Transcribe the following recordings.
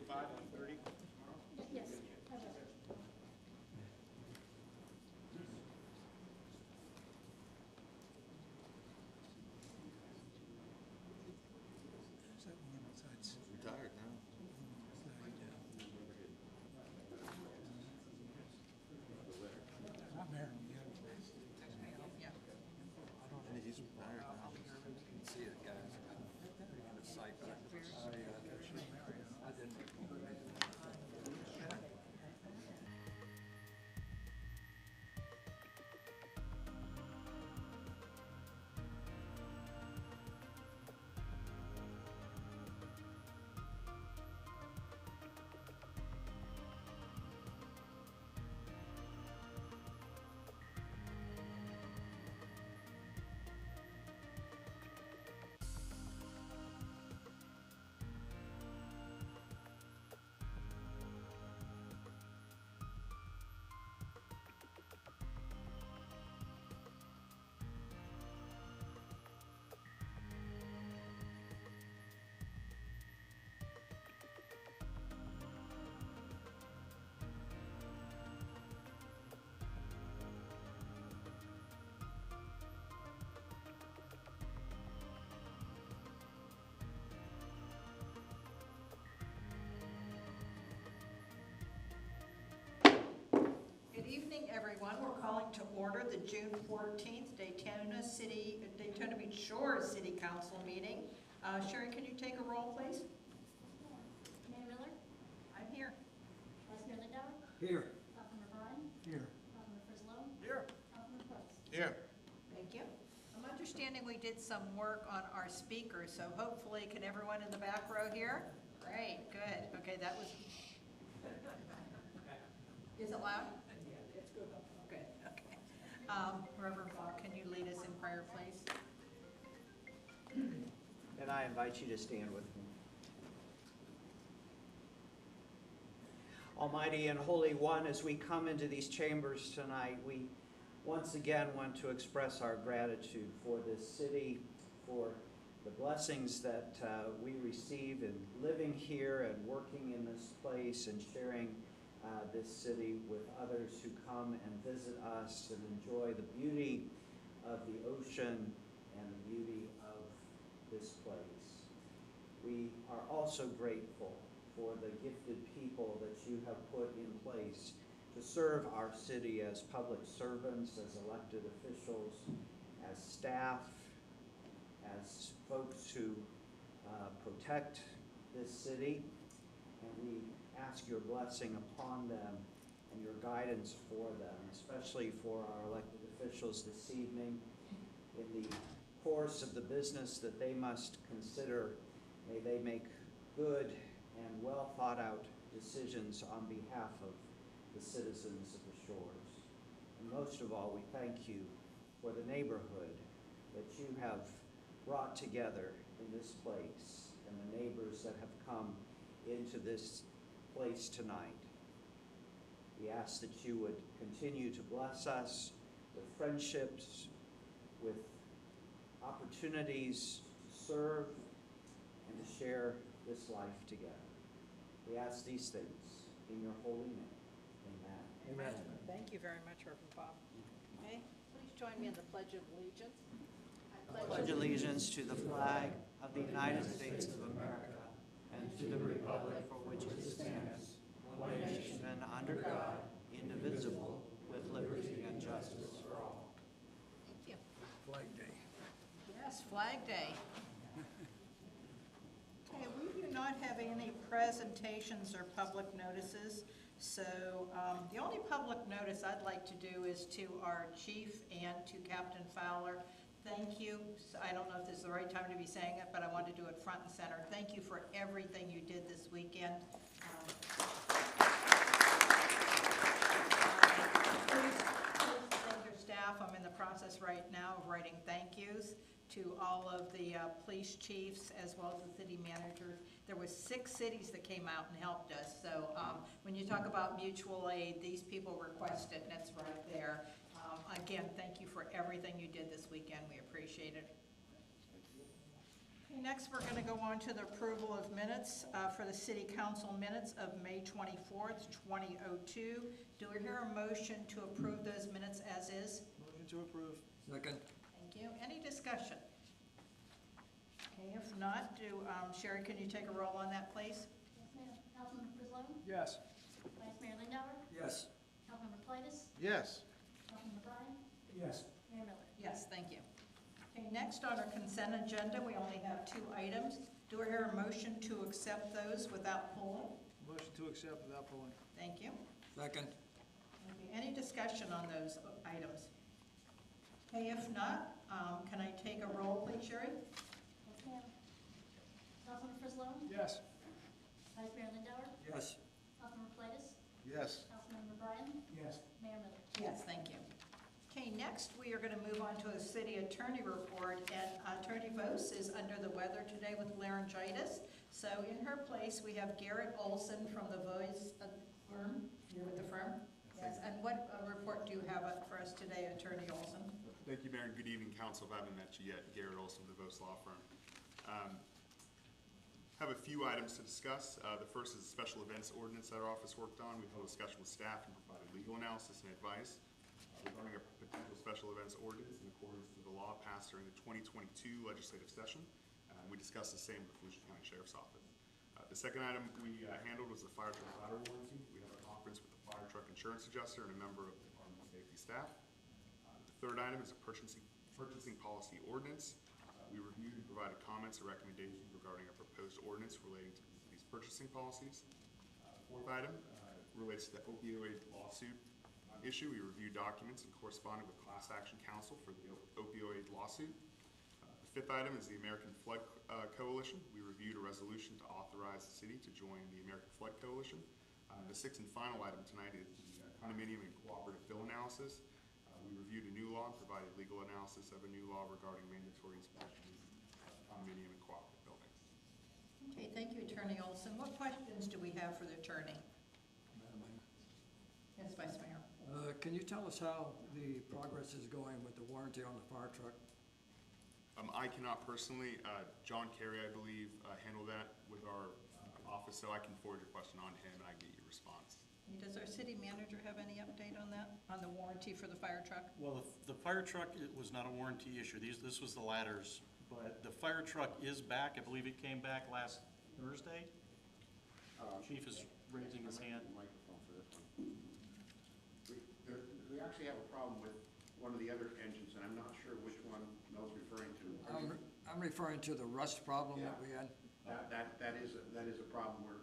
5 on 30? Yes. Retired now. Not married yet. And he's retired now. You can see it, guys. The site. I didn't. Good evening, everyone. We're calling to order the June 14th Daytona Beach Shores City Council meeting. Sherry, can you take a roll, please? Mayor Miller? I'm here. Vice Mayor Lindauer? Here. Councilmember Bryan? Here. Councilmember Frislow? Here. Councilmember Post? Here. Thank you. I'm understanding we did some work on our speakers, so hopefully, can everyone in the back row hear? Great, good. Okay, that was... Is it loud? Yeah, it's good. Good, okay. Reverend Bob, can you lead us in prayer, please? And I invite you to stand with me. Almighty and Holy One, as we come into these chambers tonight, we once again want to express our gratitude for this city, for the blessings that we receive in living here and working in this place and sharing this city with others who come and visit us and enjoy the beauty of the ocean and the beauty of this place. We are also grateful for the gifted people that you have put in place to serve our city as public servants, as elected officials, as staff, as folks who protect this city. And we ask your blessing upon them and your guidance for them, especially for our elected officials this evening. In the course of the business that they must consider, may they make good and well thought out decisions on behalf of the citizens of the shores. And most of all, we thank you for the neighborhood that you have brought together in this place and the neighbors that have come into this place tonight. We ask that you would continue to bless us with friendships, with opportunities to serve and to share this life together. We ask these things in your holy name. Amen. Amen. Thank you very much, Reverend Bob. Okay, please join me in the Pledge of Allegiance. I Pledge allegiance to the flag of the United States of America and to the republic for which it stands, one nation under God, indivisible, with liberty and justice for all. Thank you. Flag Day. Yes, Flag Day. Okay, we do not have any presentations or public notices, so the only public notice I'd like to do is to our chief and to Captain Fowler. Thank you. I don't know if this is the right time to be saying it, but I want to do it front and center. Thank you for everything you did this weekend. Please thank your staff. I'm in the process right now of writing thank yous to all of the police chiefs as well as the city managers. There was 6 cities that came out and helped us. So when you talk about mutual aid, these people requested, and it's right there. Again, thank you for everything you did this weekend. We appreciate it. Okay, next we're going to go on to the approval of minutes for the city council minutes of May 24th, 2002. Do we hear a motion to approve those minutes as is? Motion to approve. Second. Thank you. Any discussion? Okay, if not, Sherry, can you take a roll on that, please? Yes, ma'am. Councilmember Frizzlone? Yes. Vice Mayor Lindauer? Yes. Councilmember Colitis? Yes. Councilmember Bryan? Yes. Mayor Miller? Yes, thank you. Okay, next on our consent agenda, we only have 2 items. Do I hear a motion to accept those without pulling? Motion to accept without pulling. Thank you. Second. Okay, any discussion on those items? Okay, if not, can I take a roll, please, Sherry? Yes, ma'am. Councilmember Frizzlone? Yes. Vice Mayor Lindauer? Yes. Councilmember Colitis? Yes. Councilmember Bryan? Yes. Mayor Miller? Yes, thank you. Okay, next we are going to move on to a city attorney report, and Attorney Vose is under the weather today with laryngitis. So in her place, we have Garrett Olson from the Vose firm. You're with the firm? Yes, and what report do you have for us today, Attorney Olson? Thank you, Mayor, and good evening, Council. If I haven't met you yet, Garrett Olson with the Vose Law Firm. Have a few items to discuss. The first is the special events ordinance that our office worked on. We held a discussion with staff and provided legal analysis and advice regarding a potential special events ordinance in accordance with the law passed during the 2022 legislative session. We discussed the same with the Volusia County Sheriff's Office. The second item we handled was the fire truck ladder warranty. We had a conference with the fire truck insurance adjuster and a member of the Department of Safety staff. The third item is a purchasing policy ordinance. We reviewed and provided comments or recommendations regarding a proposed ordinance relating to the city's purchasing policies. Fourth item relates to the opioid lawsuit issue. We reviewed documents and corresponded with Class Action Counsel for the opioid lawsuit. The fifth item is the American Flood Coalition. We reviewed a resolution to authorize the city to join the American Flood Coalition. The sixth and final item tonight is the condominium and cooperative bill analysis. We reviewed a new law and provided legal analysis of a new law regarding mandatory inspections of condominium and cooperative buildings. Okay, thank you, Attorney Olson. What questions do we have for the attorney? Madam Mayor, Yes, Vice Mayor. can you tell us how the progress is going with the warranty on the fire truck? I cannot personally. John Carey, I believe, handled that with our office, so I can forward your question on to him and I can get your response. Does our city manager have any update on that, on the warranty for the fire truck? Well, the fire truck, it was not a warranty issue. This was the ladders. But the fire truck is back. I believe it came back last Thursday. Chief is raising his hand. Microphone for this one. We actually have a problem with one of the other engines, and I'm not sure which one Mel's referring to. I'm referring to the rust problem that we had. That is a problem where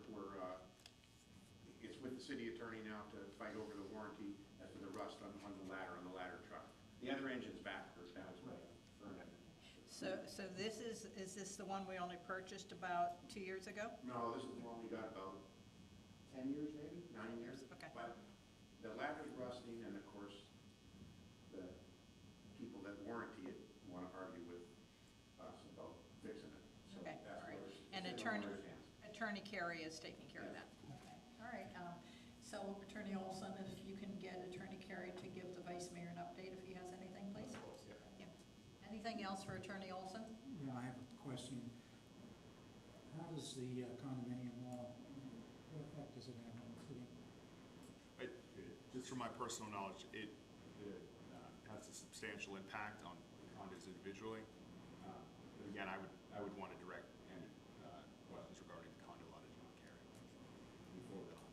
it's with the city attorney now to fight over the warranty as to the rust on the ladder truck. The other engine's back for that as well. So this is this the one we only purchased about 2 years ago? No, this is the one we got about 10 years, maybe, 9 years. Okay. But the ladder's rusting, and of course, the people that warranty it want to argue with us about fixing it. So Okay, that's all right. where it's And in Attorney owner's hands. Carey is taking care of that. Okay. All right, so Attorney Olson, if you can get Attorney Carey to give the Vice Mayor an update if he has anything, please? Yeah. Anything else for Attorney Olson? Yeah, I have a question. How does the condominium law, what effect does it have on the city? Just from my personal knowledge, it has a substantial impact on condos individually. But again, I would want to direct any questions regarding the condo law to John Carey before that.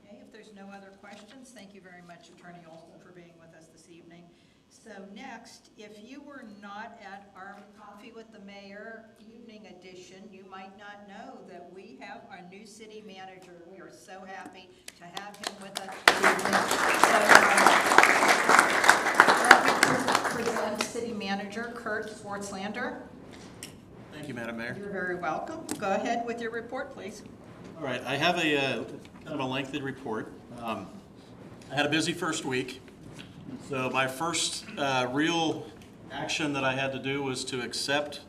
Okay, if there's no other questions, thank you very much, Attorney Olson, for being with us this evening. So next, if you were not at our Coffee with the Mayor evening edition, you might not know that we have our new city manager. We are so happy to have him with us this evening. So, let me present City Manager Kurt Swartzlander. Thank you, Madam Mayor. You're very welcome. Go ahead with your report, please. All right, I have a kind of a lengthy report. I had a busy first week. So my first real action that I had to do was to accept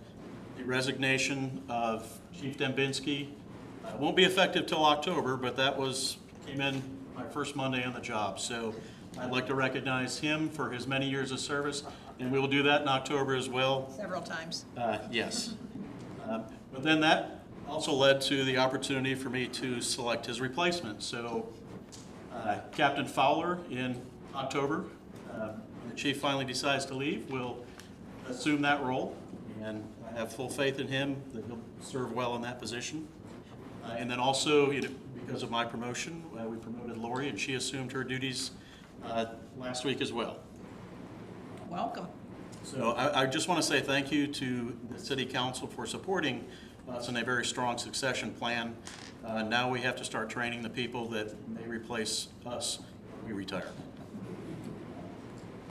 the resignation of Chief Dembinski. It won't be effective till October, but that came in my first Monday on the job. So I'd like to recognize him for his many years of service And we will do that in October as well. Several times. Yes. But then that also led to the opportunity for me to select his replacement. So Captain Fowler in October, when the chief finally decides to leave, will assume that role. And I have full faith in him that he'll serve well in that position. And then also, because of my promotion, we promoted Lori, and she assumed her duties last week as well. Welcome. So I just want to say thank you to the city council for supporting us in a very strong succession plan. Now we have to start training the people that may replace us when we retire.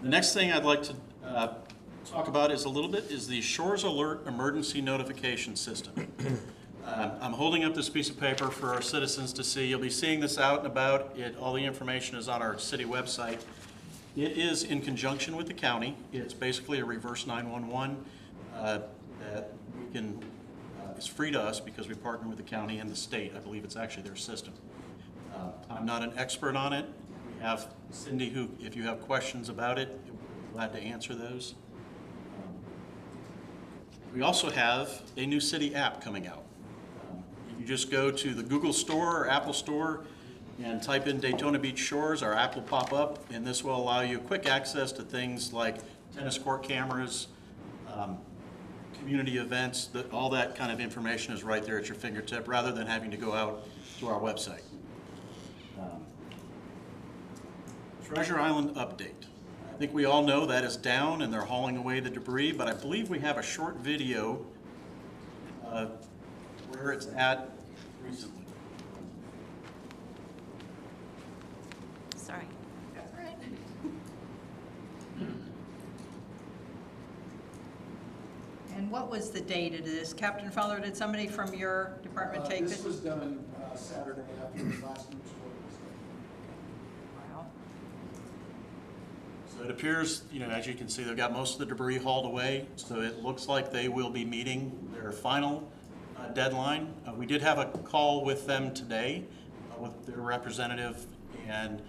The next thing I'd like to talk about is the Shores Alert Emergency Notification System. I'm holding up this piece of paper for our citizens to see. You'll be seeing this out and about. All the information is on our city website. It is in conjunction with the county. It's basically a reverse 911 that we can, is free to us because we partner with the county and the state. I believe it's actually their system. I'm not an expert on it. We have Cindy who, if you have questions about it, we're glad to answer those. We also have a new city app coming out. You just go to the Google Store or Apple Store and type in Daytona Beach Shores. Our app will pop up, and this will allow you quick access to things like tennis court cameras, community events. All that kind of information is right there at your fingertip rather than having to go out to our website. Treasure Island update. I think we all know that is down and they're hauling away the debris, but I believe we have a short video where it's at recently. Sorry. And what was the date of this? Captain Fowler, did somebody from your department take this? This was done Saturday after the last news report was done. Wow. So it appears, as you can see, they've got most of the debris hauled away, so it looks like they will be meeting their final deadline. We did have a call with them today with their representative, and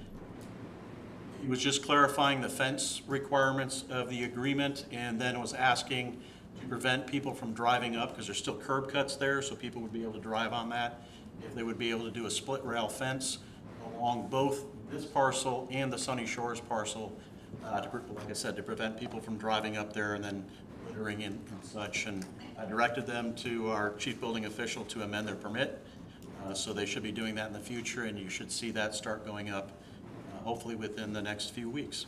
he was just clarifying the fence requirements of the agreement, and then was asking to prevent people from driving up, because there's still curb cuts there, so people would be able to drive on that. If they would be able to do a split rail fence along both this parcel and the Sunny Shores parcel, like I said, to prevent people from driving up there and then littering and such. And I directed them to our chief building official to amend their permit. So they should be doing that in the future, and you should see that start going up hopefully within the next few weeks.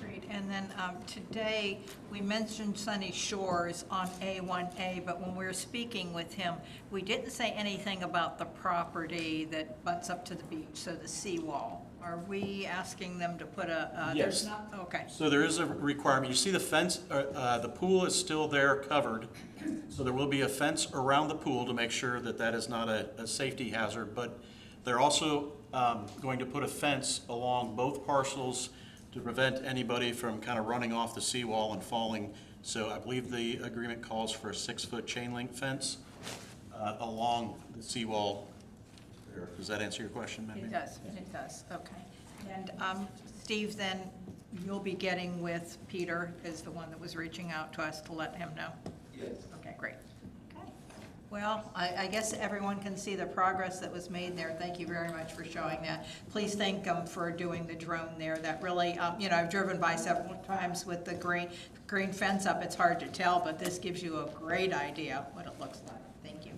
Great. And then today, we mentioned Sunny Shores on A1A, but when we were speaking with him, we didn't say anything about the property that butts up to the beach, so the seawall. Are we asking them to put Yes. Okay. So there is a requirement. You see the fence, the pool is still there covered. So there will be a fence around the pool to make sure that that is not a safety hazard. But they're also going to put a fence along both parcels to prevent anybody from kind of running off the seawall and falling. So I believe the agreement calls for a 6-foot chain link fence along the seawall there. Does that answer your question, Maybe? It does, okay. And Steve, then you'll be getting with Peter, is the one that was reaching out to us to let him know? Yes. Okay, great. Okay. Well, I guess everyone can see the progress that was made there. Thank you very much for showing that. Please thank them for doing the drone there. That really, I've driven by several times with the green fence up. It's hard to tell, but this gives you a great idea what it looks like. Thank you.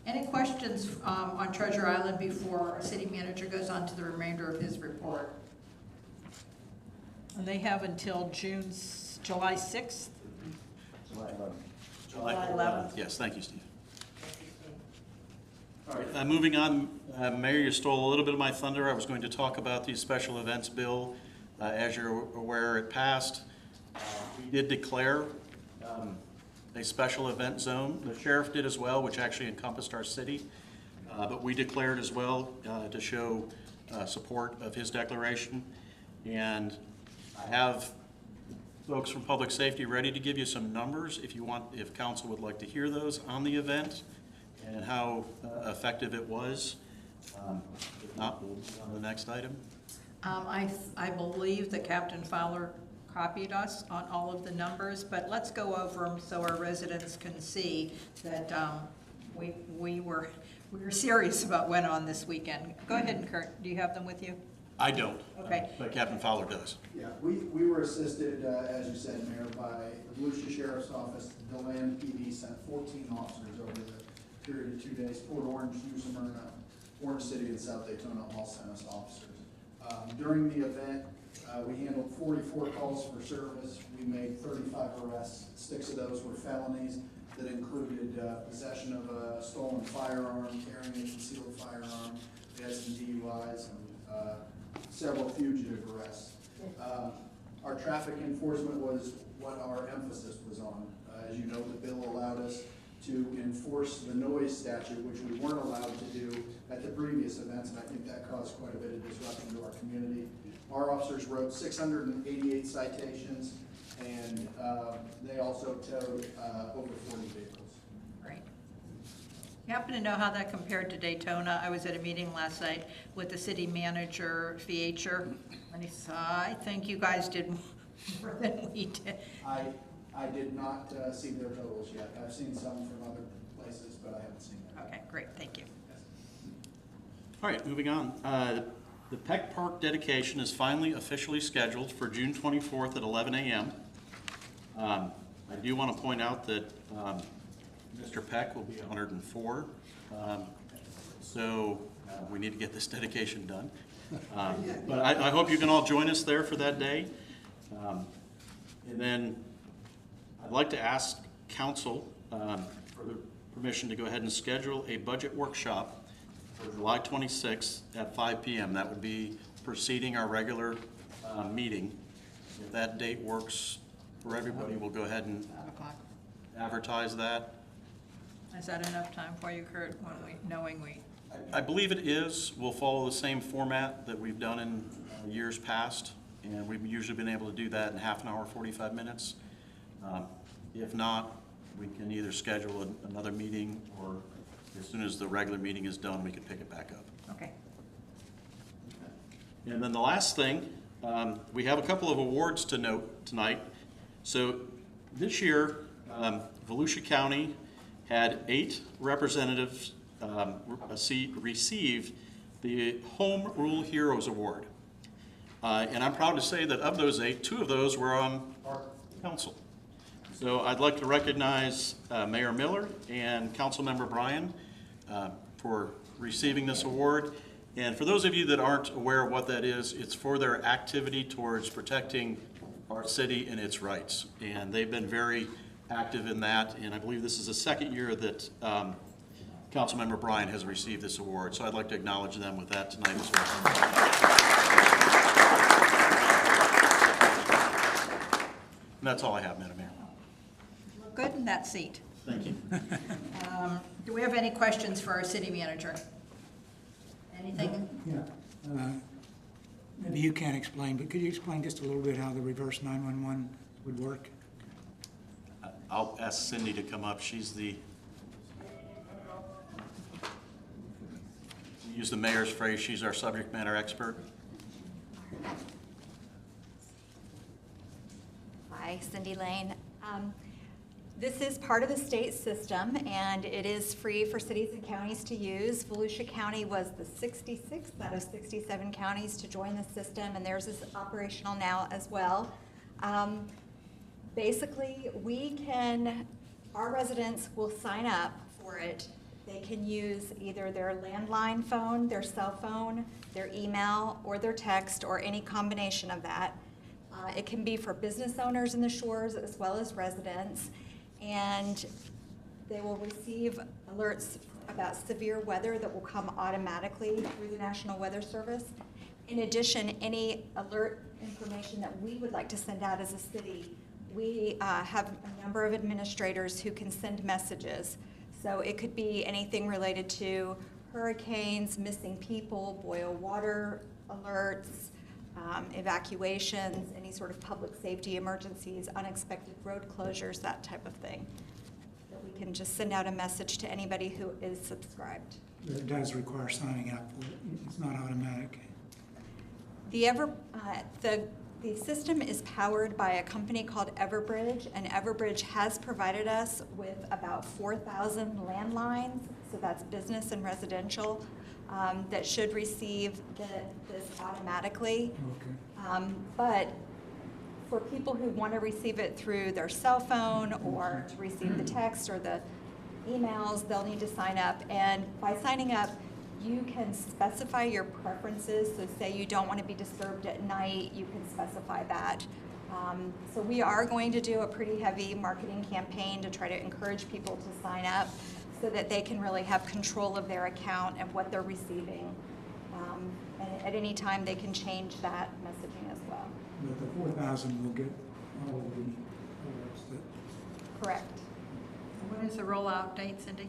Any questions on Treasure Island before our city manager goes on to the remainder of his report? And they have until July 6th? July 11th. Yes, thank you, Steve. All right, moving on, Mayor, you stole a little bit of my thunder. I was going to talk about the special events bill. As you're aware, it passed. We did declare a special event zone. The sheriff did as well, which actually encompassed our city. But we declared as well to show support of his declaration. And I have folks from Public Safety ready to give you some numbers if council would like to hear those on the event and how effective it was. If not, we'll move on to the next item. I believe that Captain Fowler copied us on all of the numbers, but let's go over them so our residents can see that we were serious about what went on this weekend. Go ahead, Kurt, do you have them with you? I don't. Okay. But Captain Fowler does. Yeah, we were assisted, as you said, Mayor, by the Volusia Sheriff's Office. DeLand PD sent 14 officers over the period of 2 days. Port Orange, New Smyrna, Orange City, and South Daytona all sent us officers. During the event, we handled 44 calls for service. We made 35 arrests. 6 of those were felonies that included possession of a stolen firearm, carrying a concealed firearm. We had some DUIs and several fugitive arrests. Our traffic enforcement was what our emphasis was on. As you know, the bill allowed us to enforce the noise statute, which we weren't allowed to do at the previous events, and I think that caused quite a bit of disruption to our community. Our officers wrote 688 citations, and they also towed over 40 vehicles. Right. You happen to know how that compared to Daytona? I was at a meeting last night with the city manager, Fiecher, and he said, I think you guys did more than we did. I did not see their totals yet. I've seen some from other places, but I haven't seen them. Okay, great, thank you. All right, moving on. The Peck Park dedication is finally officially scheduled for June 24th at 11 a.m. I do want to point out that Mr. Peck will be 104, so we need to get this dedication done. But I hope you can all join us there for that day. And then I'd like to ask council for the permission to go ahead and schedule a budget workshop for July 26th at 5 p.m. That would be preceding our regular meeting. If that date works for everybody, we'll go ahead and 5 o'clock. advertise that. Is that enough time for you, Kurt, knowing we? I believe it is. We'll follow the same format that we've done in years past, and we've usually been able to do that in half an hour, 45 minutes. If not, we can either schedule another meeting, or as soon as the regular meeting is done, we can pick it back up. Okay. And then the last thing, we have a couple of awards to note tonight. So this year, Volusia County had 8 representatives receive the Home Rule Heroes Award. And I'm proud to say that of those 8, 2 of those were on our council. So I'd like to recognize Mayor Miller and Councilmember Bryan for receiving this award. And for those of you that aren't aware of what that is, it's for their activity towards protecting our city and its rights. And they've been very active in that, and I believe this is the second year that Councilmember Bryan has received this award. So I'd like to acknowledge them with that tonight as well. And that's all I have, Madam Mayor. Look good in that seat. Thank you. Do we have any questions for our city manager? Anything? Yeah. Maybe you can't explain, but could you explain just a little bit how the reverse 911 would work? I'll ask Cindy to come up. She's the, use the mayor's phrase, she's our subject matter expert. Hi, Cindy Lane. This is part of the state system, and it is free for cities and counties to use. Volusia County was the 66th out of 67 counties to join the system, and theirs is operational now as well. Basically, our residents will sign up for it. They can use either their landline phone, their cell phone, their email, or their text, or any combination of that. It can be for business owners in the shores as well as residents, and they will receive alerts about severe weather that will come automatically through the National Weather Service. In addition, any alert information that we would like to send out as a city, we have a number of administrators who can send messages. So it could be anything related to hurricanes, missing people, boil water alerts, evacuations, any sort of public safety emergencies, unexpected road closures, that type of thing. That we can just send out a message to anybody who is subscribed. It does require signing up for it. It's not automatic. The The system is powered by a company called Everbridge, and Everbridge has provided us with about 4,000 landlines, so that's business and residential, that should receive this automatically. Okay. But for people who want to receive it through their cell phone or to receive the text or the emails, they'll need to sign up. And by signing up, you can specify your preferences. So say you don't want to be disturbed at night, you can specify that. So we are going to do a pretty heavy marketing campaign to try to encourage people to sign up so that they can really have control of their account and what they're receiving. And at any time, they can change that messaging as well. But the 4,000 will get all of the alerts that, Correct. When is the rollout date, Cindy?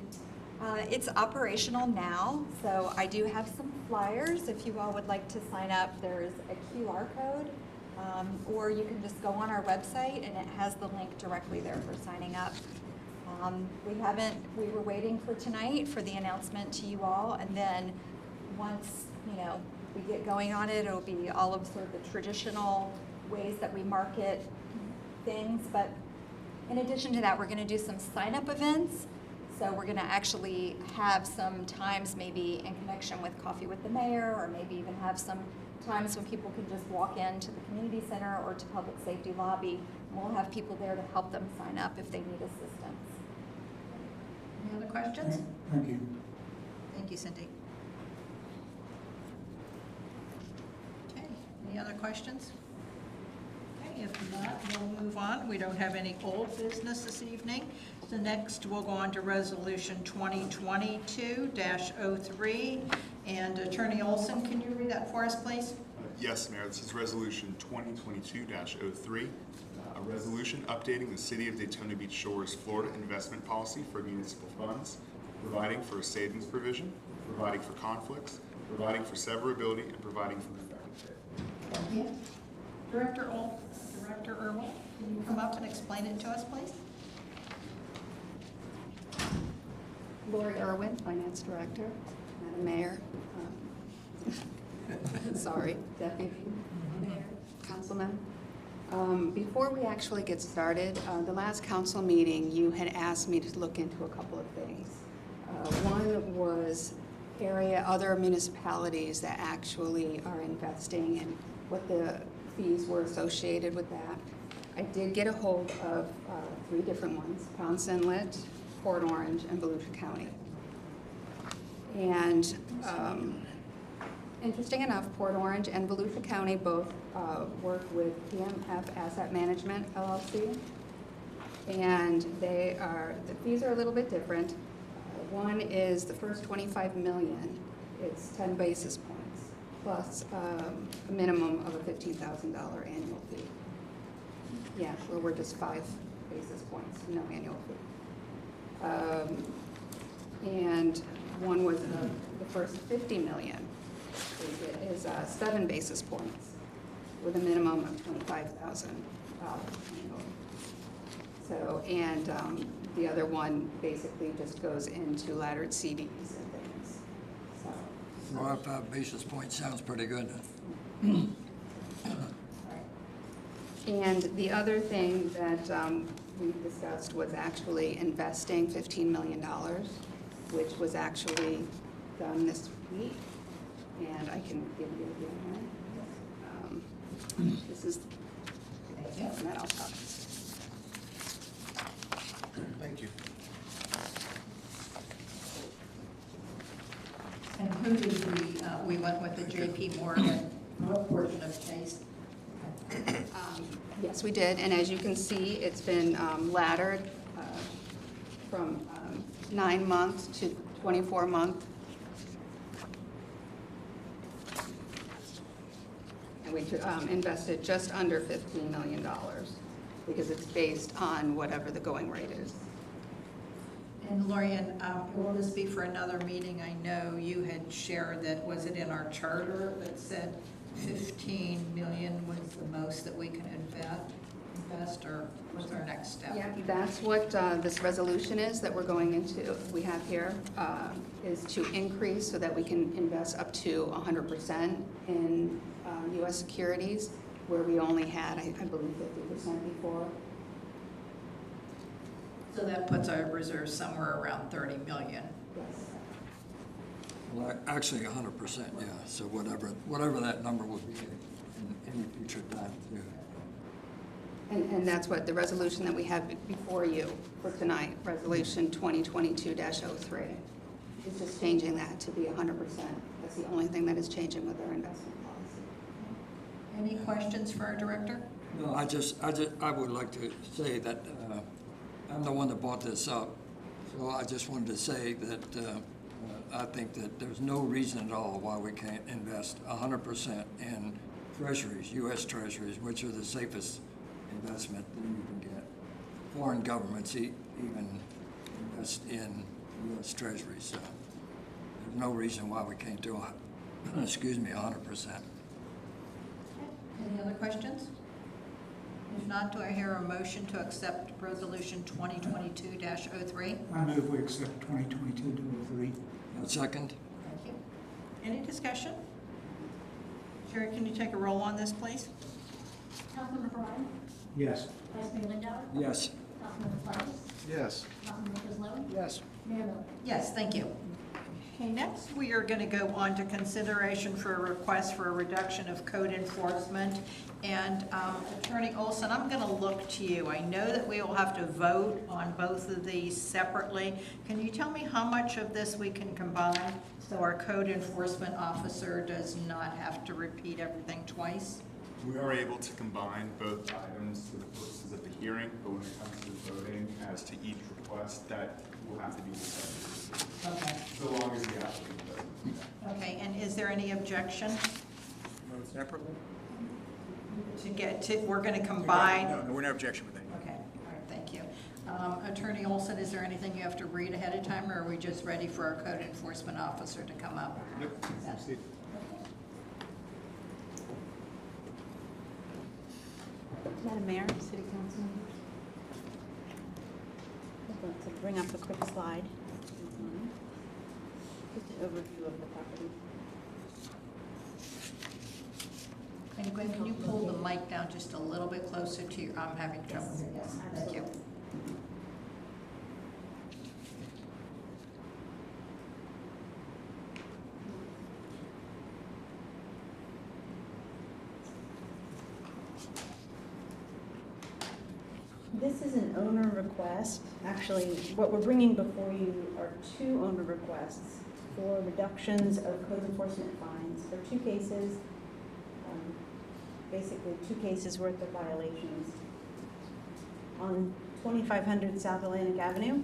It's operational now, so I do have some flyers. If you all would like to sign up, there's a QR code, or you can just go on our website and it has the link directly there for signing up. We were waiting for tonight for the announcement to you all, and then once, we get going on it, it'll be all of sort of the traditional ways that we market things, but in addition to that, we're gonna do some sign-up events. So we're gonna actually have some times maybe in connection with Coffee with the Mayor, or maybe even have some times when people can just walk into the community center or to public safety lobby. And we'll have people there to help them sign up if they need assistance. Any other questions? thank you. Thank you, Cindy. Okay, any other questions? Okay, if not, we'll move on. We don't have any old business this evening. So next, we'll go on to Resolution 2022-03. And Attorney Olson, can you read that for us, please? Yes, Mayor, this is Resolution 2022-03, a resolution updating the City of Daytona Beach Shores, Florida investment policy for municipal funds, providing for a savings provision, providing for conflicts, providing for severability, and providing for the effective date. Thank you. Director Irwin, can you come up and explain it to us, please? Lori Irwin, Finance Director, Madam Mayor, sorry, Deputy Mayor, Councilman. Before we actually get started, the last council meeting, you had asked me to look into a couple of things. One was other municipalities that actually are investing and what the fees were associated with that. I did get a hold of 3 different ones: Ponce Inlet, Port Orange, and Volusia County. And interesting enough, Port Orange and Volusia County both work with PMF Asset Management LLC. And the fees are a little bit different. One is the first 25 million, it's 10 basis points, plus a minimum of a $15,000 annual fee. Yeah, well, we're just 5 basis points, no annual fee. And one was the first 50 million is 7 basis points with a minimum of $25,000 annually. So, and the other one basically just goes into laddered CDs and things. So 4 or 5 basis points sounds pretty good. And the other thing that we discussed was actually investing $15 million, which was actually done this week. And I can give you again. This is, and then I'll talk. Thank you. And who did we went with the JP Morgan, what portion of Chase? Yes, we did, and as you can see, it's been laddered from 9 months to 24 months. And we invested just under $15 million because it's based on whatever the going rate is. And Lorian, will this be for another meeting? I know you had shared that, was it in our charter that said 15 million was the most that we can invest, or what's our next step? Yeah, that's what this resolution is that we're going into, we have here, is to increase so that we can invest up to 100% in U.S. securities. where we only had, I believe, 50% before. So that puts our reserves somewhere around 30 million. Yes. Well, actually 100%, yeah, so whatever that number would be in any future time, too. And that's what the resolution that we have before you for tonight, Resolution 2022-03, is just changing that to be 100%. That's the only thing that is changing with our investment policy. Any questions for our director? No, I would like to say that I'm the one that brought this up, so I just wanted to say that I think that there's no reason at all why we can't invest 100% in treasuries, U.S. treasuries, which are the safest investment that you can get. Foreign governments even invest in U.S. treasuries, so there's no reason why we can't do 100%. Any other questions? If not, do I hear a motion to accept Resolution 2022-03? I move we accept 2022-03. Second? Thank you. Any discussion? Sherry, can you take a roll on this, please? Councilmember Bryan, Yes. Vice Mayor Lindauer, Yes. Councilmember Fleischman, Yes. Councilmember Frislow, Yes. Mayor Miller. Yes, thank you. Okay, next we are going to go on to consideration for a request for a reduction of code enforcement. And Attorney Olson, I'm going to look to you. I know that we will have to vote on both of these separately. Can you tell me how much of this we can combine so our code enforcement officer does not have to repeat everything twice? We are able to combine both items for the purposes of the hearing, but when it comes to voting as to each request, that will have to be decided. Okay. So long as the applicant doesn't do that. Okay, and is there any objection Vote separately? to get to, we're going to combine? No, we're no objection with that. Okay, all right, thank you. Attorney Olson, is there anything you have to read ahead of time, or are we just ready for our code enforcement officer to come up? Yep. Yes. Proceed. Madam Mayor, City Council members. I'm going to bring up a quick slide. Just an overview of the property. And Gwen, can you pull the mic down just a little bit closer to you? I'm having trouble. Yes, thank you. This is an owner request. Actually, what we're bringing before you are two owner requests for reductions of code enforcement fines for two cases, basically 2 cases worth of violations. On 2500 South Atlantic Avenue,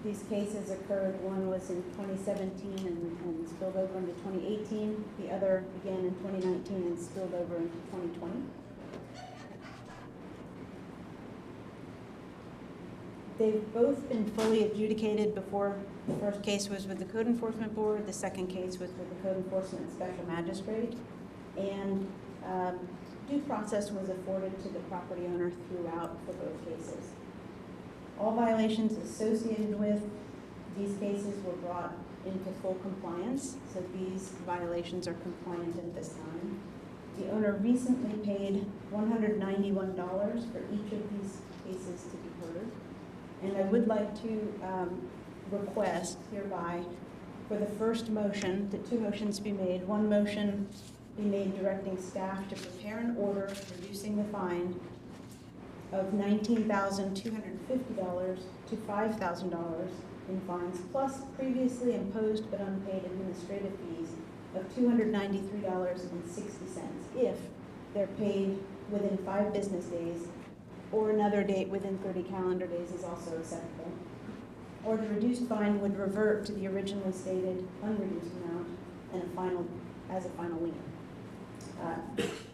these cases occurred, one was in 2017 and spilled over into 2018. The other began in 2019 and spilled over into 2020. They've both been fully adjudicated before. The first case was with the Code Enforcement Board, the second case was with the Code Enforcement Special Magistrate, and due process was afforded to the property owner throughout for both cases. All violations associated with these cases were brought into full compliance, so these violations are compliant at this time. The owner recently paid $191 for each of these cases to be heard. And I would like to request hereby for the first motion, the 2 motions be made. One motion be made directing staff to prepare an order reducing the fine of $19,250 to $5,000 in fines, plus previously imposed but unpaid administrative fees of $293.60 if they're paid within 5 business days, or another date within 30 calendar days is also acceptable. Or the reduced fine would revert to the originally stated unreduced amount and as a final lien.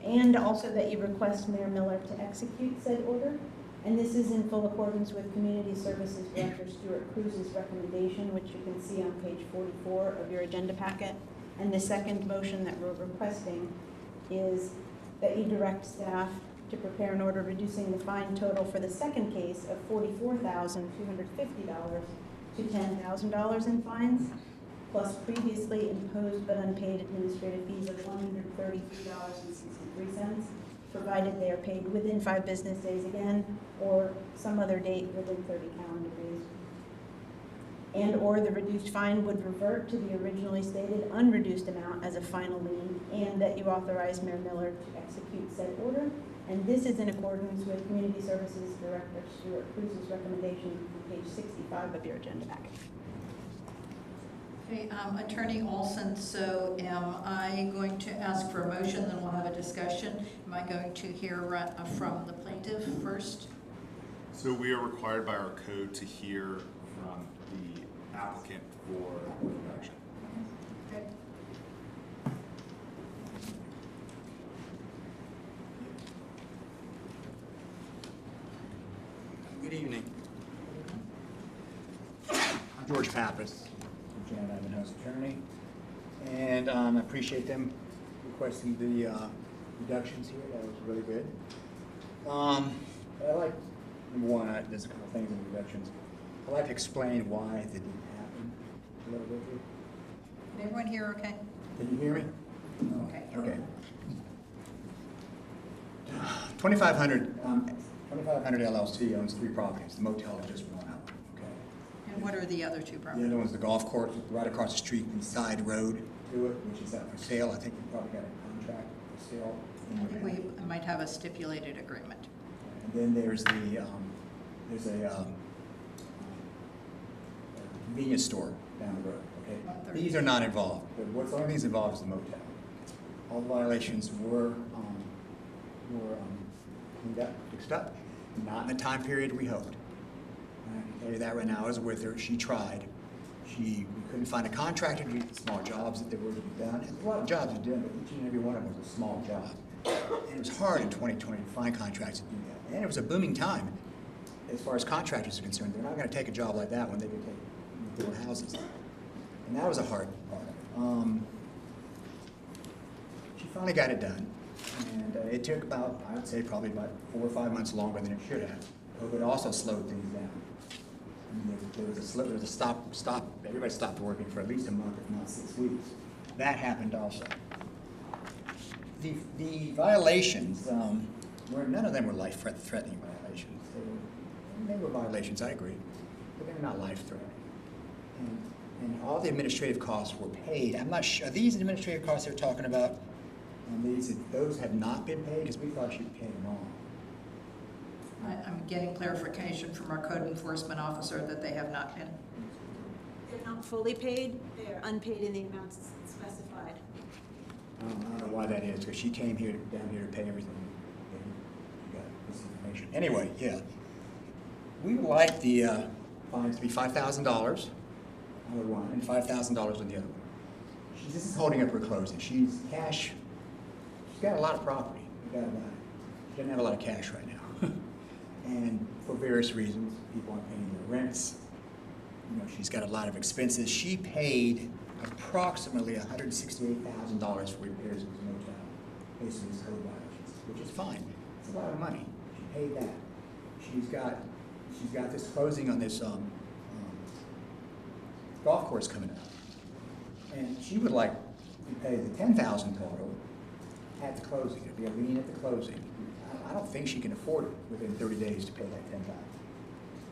And also that you request Mayor Miller to execute said order. And this is in full accordance with Community Services Director Stuart Cruz's recommendation, which you can see on page 44 of your agenda packet. And the second motion that we're requesting is that you direct staff to prepare an order reducing the fine total for the second case of $44,250 to $10,000 in fines, plus previously imposed but unpaid administrative fees of $133.63, provided they are paid within 5 business days again, or some other date within 30 calendar days. And/or the reduced fine would revert to the originally stated unreduced amount as a final lien, and that you authorize Mayor Miller to execute said order. And this is in accordance with Community Services Director Stuart Cruz's recommendation on page 65 of your agenda package. Okay, Attorney Olson, so am I going to ask for a motion, then we'll have a discussion? Am I going to hear from the plaintiff first? So we are required by our code to hear from the applicant for production. Okay. Good evening. I'm George Pappas, Janet Ivanhoe's attorney, and I appreciate them requesting the reductions here. That was really good. I like, number one, there's a couple things in the reductions. I'd like to explain why they didn't happen a little bit here. Can everyone hear okay? Can you hear me? Okay. Okay. 2500 LLC owns 3 properties. The motel is just one of them. Okay. And what are the other 2 The properties? other one's the golf course right across the street from the side road to it, which is up for sale. I think we probably got a contract for sale. I think we might have a stipulated agreement. And then there's a convenience store down the road. Okay. These are not involved. What's the only thing involved is the motel. All the violations were cleaned up, fixed up. Not in the time period we hoped. I can tell you that right now. I was with her. She tried. We couldn't find a contractor to do the small jobs that there were to be done. And a lot of jobs were done, but each and every one of them was a small job. And it was hard in 2020 to find contractors to do that. And it was a booming time as far as contractors are concerned. They're not going to take a job like that when they can take build houses. And that was a hard part of it. She finally got it done. And it took about, I would say, probably about 4 or 5 months longer than it should have. COVID also slowed things down. I mean, there was a stop. Everybody stopped working for at least a month, if not 6 weeks. That happened also. The violations, none of them were life-threatening violations. They were violations, I agree, but they were not life-threatening. And all the administrative costs were paid. I'm not sure, are these administrative costs they're talking about? Those have not been paid, because we thought she'd paid them all. I'm getting clarification from our code enforcement officer that they have not been. They're not fully paid, they're unpaid in the amounts specified. I don't know why that is, because she came down here to pay everything. You got this information. Anyway, yeah. We would like the fines to be $5,000 on the one, and $5,000 on the other one. This is holding up her closing. She's got a lot of property. She doesn't have a lot of cash right now. And for various reasons, people aren't paying their rents. You know, she's got a lot of expenses. She paid approximately $168,000 for repairs of the motel, based on these code violations, which is fine. It's a lot of money. She paid that. She's got this closing on this golf course coming up, and she would like to pay the $10,000 total at the closing. It'd be a lien at the closing. I don't think she can afford it within 30 days to pay that $10,000.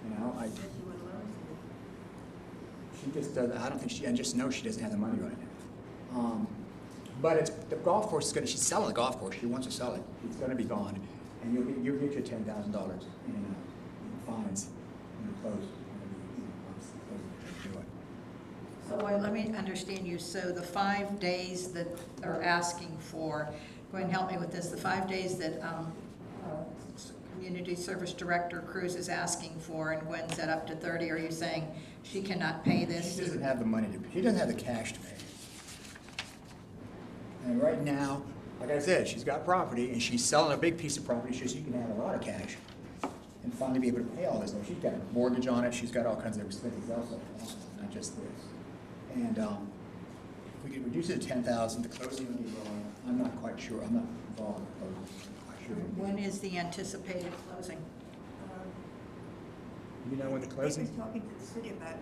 You know, she just does. I don't think she. I just know she doesn't have the money right now. But the golf course is going to. She's selling the golf course. She wants to sell it. It's going to be gone, and you'll get your $10,000 in fines when you close. So let me understand you. So the 5 days that they're asking for, go ahead and help me with this. The 5 days that Community Service Director Cruz is asking for, and Gwen's set up to 30. Are you saying she cannot pay this? She doesn't have the money to. She doesn't have the cash to pay. And right now, like I said, she's got property, and she's selling a big piece of property so she can have a lot of cash and finally be able to pay all this. She's got a mortgage on it. She's got all kinds of expenses also, not just this. And if we could reduce it to $10,000, the closing would be wrong. I'm not quite sure. I'm not involved in the closing. I'm not quite sure. When is the anticipated closing? You know when the closing? I was talking to the city about it.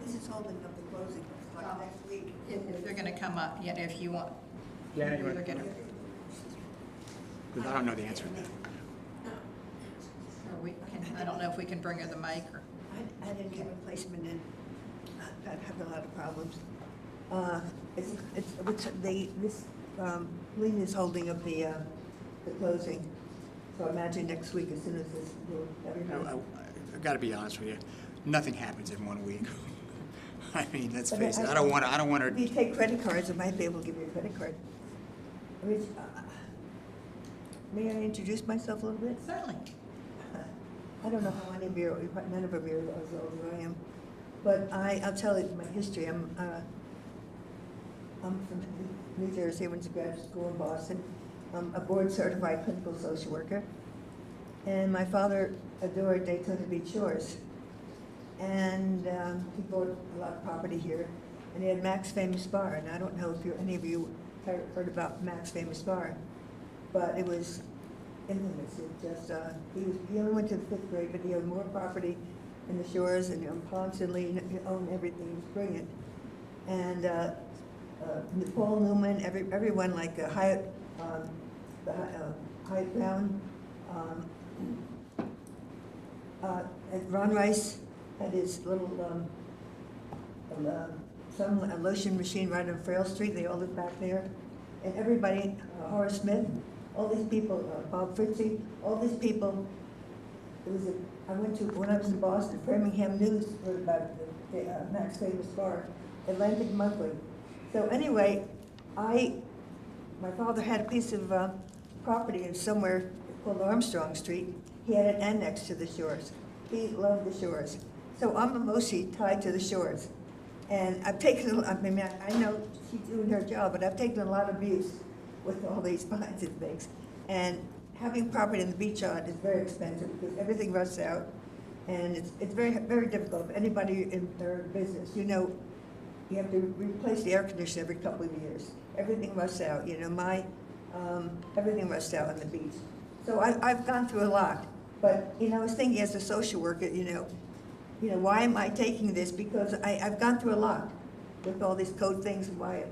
This is holding up the closing, like next week. If they're going to come up, yet if you want. Yeah, you want either get Because I don't know the answer to that. I don't know if we can bring her the mic or. I didn't get replacement in. I've had a lot of problems. Lynn is holding up the closing. So I imagine next week, as soon as this, everybody. I've got to be honest with you, nothing happens in 1 week. I mean, let's face it, I don't want to. If you take credit cards, I might be able to give you a credit card. May I introduce myself a little bit? Certainly. I don't know how many of you, none of you are as old as I am, but I'll tell you my history. I'm from New Jersey, went to graduate school in Boston. I'm a board-certified clinical social worker, and my father adored Daytona Beach shores, and he bought a lot of property here, and he had Mac's Famous Bar, and I don't know if any of you heard about Mac's Famous Bar, but it was infamous. It just, he only went to the 5th grade, but he owned more property in the shores, and he owned constantly, he owned everything. He was brilliant. And Paul Newman, everyone like Hyatt Brown, and Ron Rice had his little some lotion machine right on Frail Street. They all lived back there, and everybody, Horace Smith, all these people, Bob Fritzy, all these people. I went to, when I was in Boston, Framingham News wrote about the Mac's Famous Bar, Atlantic Monthly. So anyway, my father had a piece of property in somewhere called Armstrong Street. He had it annexed to the shores. He loved the shores. So I'm mostly tied to the shores. And I've taken, I know she's doing her job, but I've taken a lot of abuse with all these fines and things. And having property in the beach yard is very expensive because everything rusts out. And it's very, very difficult. If anybody in their business, you know, you have to replace the air conditioner every couple of years. Everything rusts out, you know, everything rusts out on the beach. So I've gone through a lot. But, you know, I was thinking as a social worker, you know, why am I taking this? Because I've gone through a lot with all these code things and why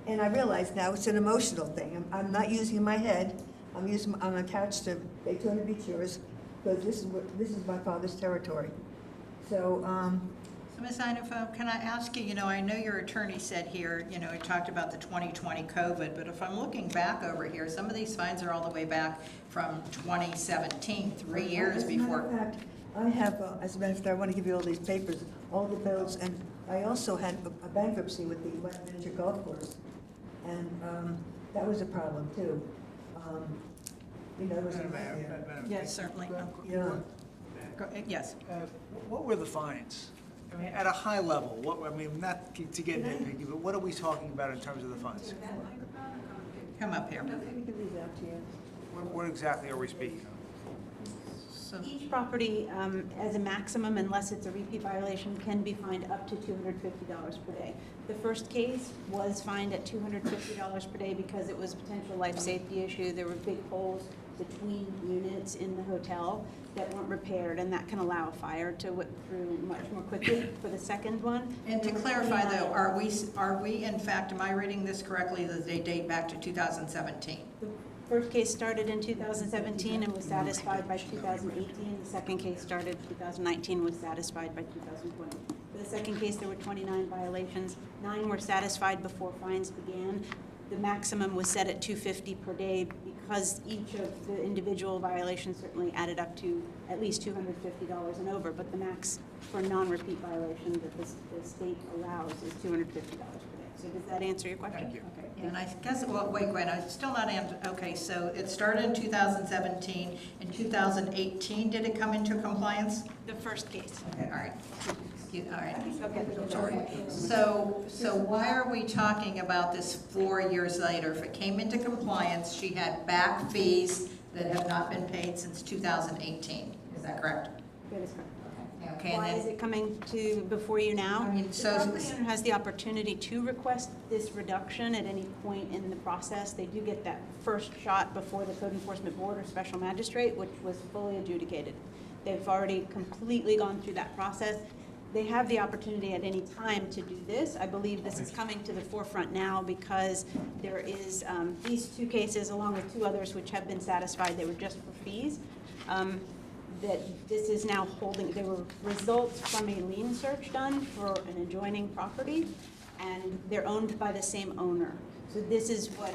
and I realize now it's an emotional thing. I'm not using my head. I'm attached to Daytona Beach shores because this is my father's territory. So, So Ms. Einefo, can I ask you, you know, I know your attorney said here, you know, he talked about the 2020 COVID, but if I'm looking back over here, some of these fines are all the way back from 2017, 3 years before. As a matter of fact, I have, as a matter of fact, I want to give you all these papers, all the bills, and I also had a bankruptcy with the West Miniature Golf Course, and that was a problem too. You know, it was Yes, certainly. Yeah. Yes. What were the fines? I mean, at a high level, not to get nitpicky, but what are we talking about in terms of the fines? Come up here. Let me give these out to you. What exactly are we speaking of? So, Each property, as a maximum, unless it's a repeat violation, can be fined up to $250 per day. The first case was fined at $250 per day because it was a potential life safety issue. There were big holes between units in the hotel that weren't repaired, and that can allow a fire to whip through much more quickly for the second one. and to clarify though, are we in fact, am I reading this correctly, that they date back to 2017? The first case started in 2017 and was satisfied by 2018. The second case started 2019, was satisfied by 2020. For the second case, there were 29 violations. 9 were satisfied before fines began. The maximum was set at $250 per day because each of the individual violations certainly added up to at least $250 and over, but the max for non-repeat violation that the state allows is $250 per day. So does that answer your question? Thank you. Okay, and I guess, well, wait, I'm still not answering. Okay, so it started in 2017. In 2018, did it come into compliance? The first case. Okay, all right. All right. Okay. Sorry. So why are we talking about this 4 years later? If it came into compliance, she had back fees that have not been paid since 2018. Is that correct? That is correct. Okay, and Why then, is it coming before you now? I mean, The so- property owner has the opportunity to request this reduction at any point in the process. They do get that first shot before the Code Enforcement Board or Special Magistrate, which was fully adjudicated. They've already completely gone through that process. they have the opportunity at any time to do this. I believe this is coming to the forefront now because there is these two cases, along with two others which have been satisfied, they were just for fees, that this is now holding, there were results from a lien search done for an adjoining property, and they're owned by the same owner. So this is what.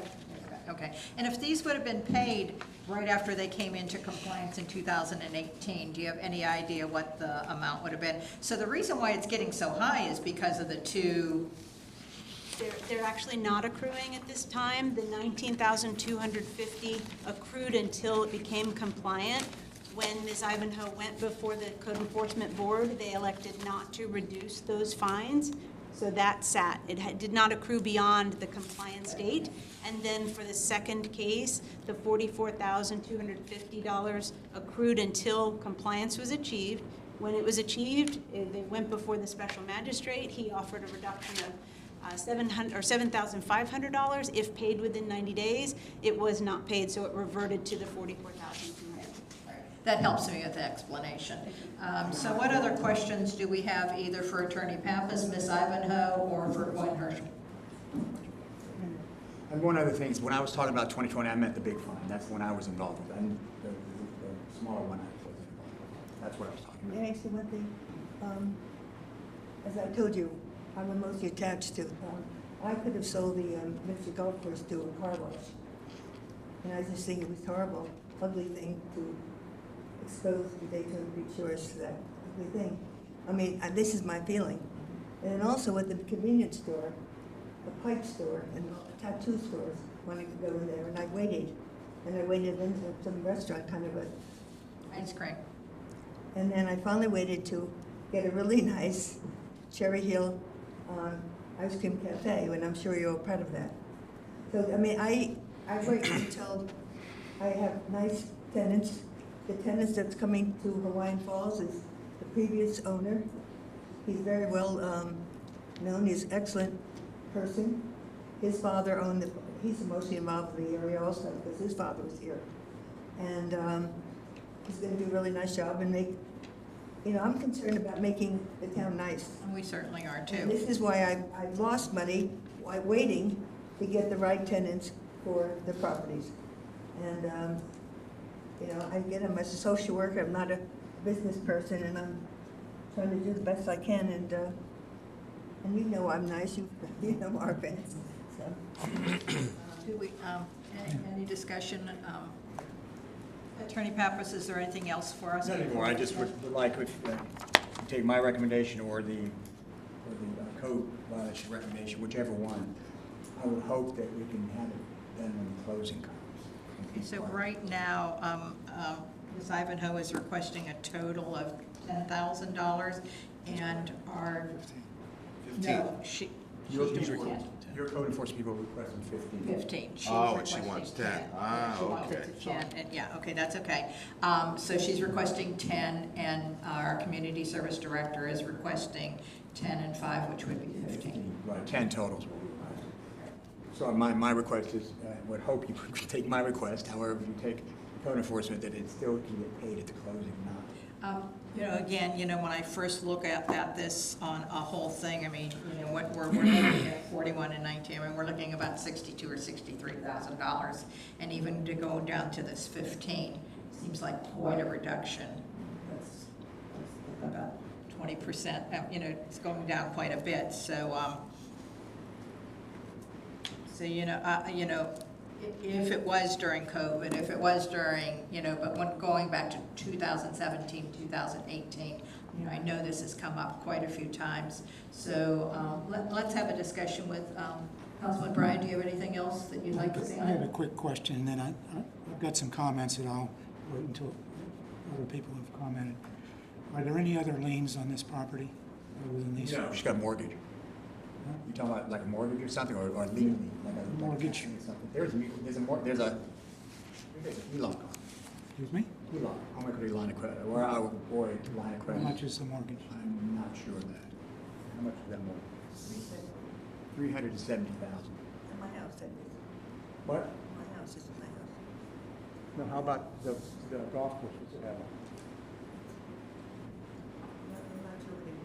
Okay, and if these would have been paid right after they came into compliance in 2018, do you have any idea what the amount would have been? So the reason why it's getting so high is because of the two. They're actually not accruing at this time. The $19,250 accrued until it became compliant. When Ms. Ivanhoe went before the Code Enforcement Board, they elected not to reduce those fines. So that sat. It did not accrue beyond the compliance date. And then for the second case, the $44,250 accrued until compliance was achieved. When it was achieved, they went before the special magistrate. He offered a reduction of $7,500 if paid within 90 days. It was not paid, so it reverted to the $44,200. That helps me with the explanation. So what other questions do we have either for Attorney Pappas, Ms. Ivanhoe, or for Gwen Herschel? And one other thing is, when I was talking about 2020, I meant the big fine. That's when I was involved with. And the smaller one, I wasn't involved with. That's what I was talking about. May I ask you one thing? As I told you, I'm mostly attached to, I could have sold the Mr. Golf Course to a car wash. And I just think it was horrible, ugly thing to expose the Daytona Beach shores to that ugly thing. I mean, this is my feeling. And then also with the convenience store, the pipe store, and the tattoo stores wanting to go in there, and I waited. And I waited in some restaurant, kind of a ice cream. And then I finally waited to get a really nice Cherry Hill ice cream cafe, and I'm sure you're all proud of that. So, I mean, I wait until I have nice tenants. The tenants that's coming to Hawaiian Falls is the previous owner. He's very well known. He's an excellent person. His father owned he's mostly involved in the area also because his father was here. And he's going to do a really nice job and make, I'm concerned about making the town nice. And we certainly are too. And this is why I've lost money while waiting to get the right tenants for the properties. And, I'm a social worker, I'm not a business person, and I'm trying to do the best I can, and I'm nice, you know our friends, so. Do we, any discussion? Attorney Pappas, is there anything else for us? Not anymore. I just would like to take my recommendation or the code violation recommendation, whichever one. I would hope that we can have it done when the closing comes. Okay, so right now, Ms. Ivanhoe is requesting a total of $10,000, and our, no, Your code enforcement people requesting 15. 15. She's Oh, and she requesting wants 10. 10. Ah, She wants it okay. to 10, and yeah, okay, that's okay. So she's requesting 10, and our community service director is requesting 10 and 5, which would be 15. Right, 10 totals. So my request is, I would hope you could take my request, however you take code enforcement, that it still can get paid at the closing, not. Again, when I first look at this on a whole thing, I mean, what we're looking at 41 and 19, I mean, we're looking about $62,000 or $63,000, and even to go down to this 15 seems like quite a reduction. That's about 20%. It's going down quite a bit. So, if it was during COVID, if it was during, but when going back to 2017, 2018, I know this has come up quite a few times. So let's have a discussion with Councilman Bryan. Do you have anything else that you'd like to say? I have a quick question, and then I've got some comments that I'll wait until other people have commented. Are there any other liens on this property other than these? No, she's got a mortgage. You talking about like a mortgage or something, or lien, like a mortgage? Or something. There's a HELOC. Excuse me? HELOC, home equity line of credit, or a line of How credit. much is the mortgage? I'm not sure of that. How much is that mortgage? $370,000. My house, that is. What? My house is my house. No, how about the golf course? What's it have? I'm not sure what it is.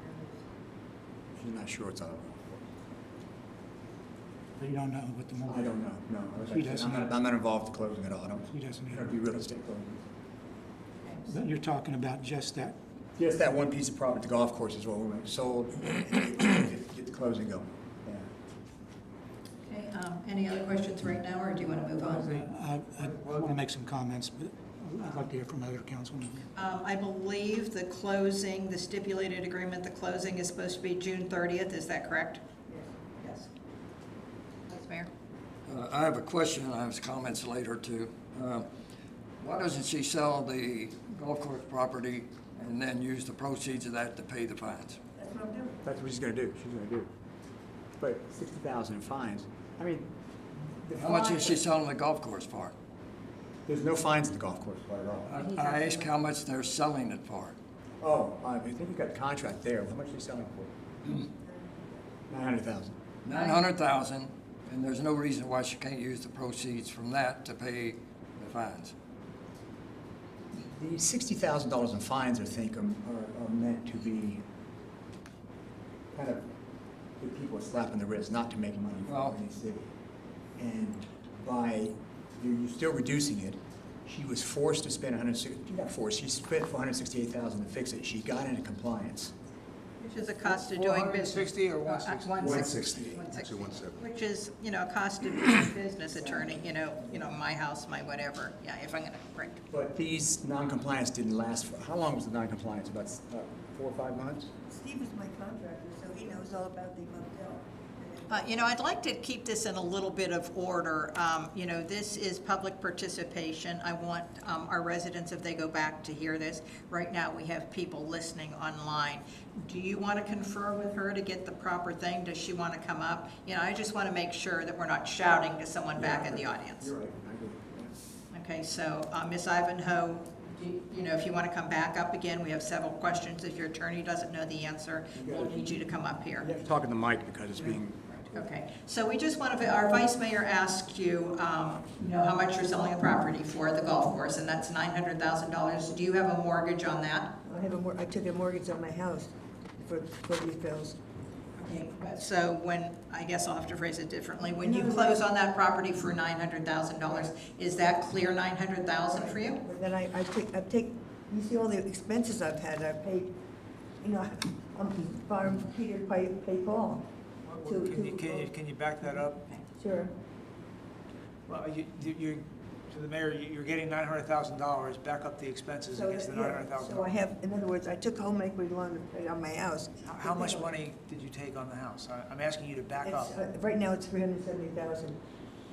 She's not sure it's on a golf You don't know what the course. mortgage. I don't know, no. She doesn't know. I'm not involved in closing at all. I don't, She doesn't I know. don't do real estate closing. But you're talking about just that. Just that one piece of property, the golf course is what we sold, get the closing going. Yeah. Okay, any other questions right now, or do you want to move on? I want to make some comments, but I'd like to hear from other councilmen. I believe the closing, the stipulated agreement, the closing is supposed to be June 30th, is that correct? Yes. Vice Mayor? I have a question, I have comments later too. Why doesn't she sell the golf course property and then use the proceeds of that to pay the fines? That's what I'm doing. That's what she's gonna do, But 60,000 in fines, I mean. the How much fine- is she selling the golf course for? There's no fines in the golf course part at all. I asked how much they're selling it for. Oh, I think you got a contract there. How much are you selling for? 900,000. 900,000, and there's no reason why she can't use the proceeds from that to pay the fines. The $60,000 in fines, I think, are meant to be kind of give people a slap in the wrist, not to make money for any city. And by, you're still reducing it. She was forced to spend not forced, she spent $468,000 to fix it. She got into compliance. Which is a cost of doing business. 460 or 160? 160. Actually, 170. Which is, you know, a cost of doing business attorney, you know, my house, my whatever, yeah, if I'm gonna, right. But these non-compliance didn't last for, how long was the non-compliance? About 4 or 5 months? Steve is my contractor, so he knows all about the motel. You know, I'd like to keep this in a little bit of order. You know, this is public participation. I want our residents, if they go back, to hear this. Right now, we have people listening online. Do you want to confer with her to get the proper thing? Does she want to come up? You know, I just want to make sure that we're not shouting to someone back in the audience. You're right, I agree. Okay, so Ms. Ivanhoe, you know, if you want to come back up again, we have several questions. If your attorney doesn't know the answer, we'll need you to come up here. You have to talk in the mic because it's being. Okay, so we just want to, our vice mayor asked you, you know, how much you're selling the property for the golf course, and that's $900,000. Do you have a mortgage on that? I took a mortgage on my house for these bills. Okay, so when, I guess I'll have to phrase it differently, when you close on that property for $900,000, is that clear $900,000 for you? But then I take, you see all the expenses I've had, I've paid, you know, I'm borrowing from Peter to pay Paul. Can you back that up? Sure. Well, you, to the mayor, you're getting $900,000, back up the expenses against the $900,000. So I have, in other words, I took home equity loan to pay on my house. How much money did you take on the house? I'm asking you to back up. Right now, it's $370,000.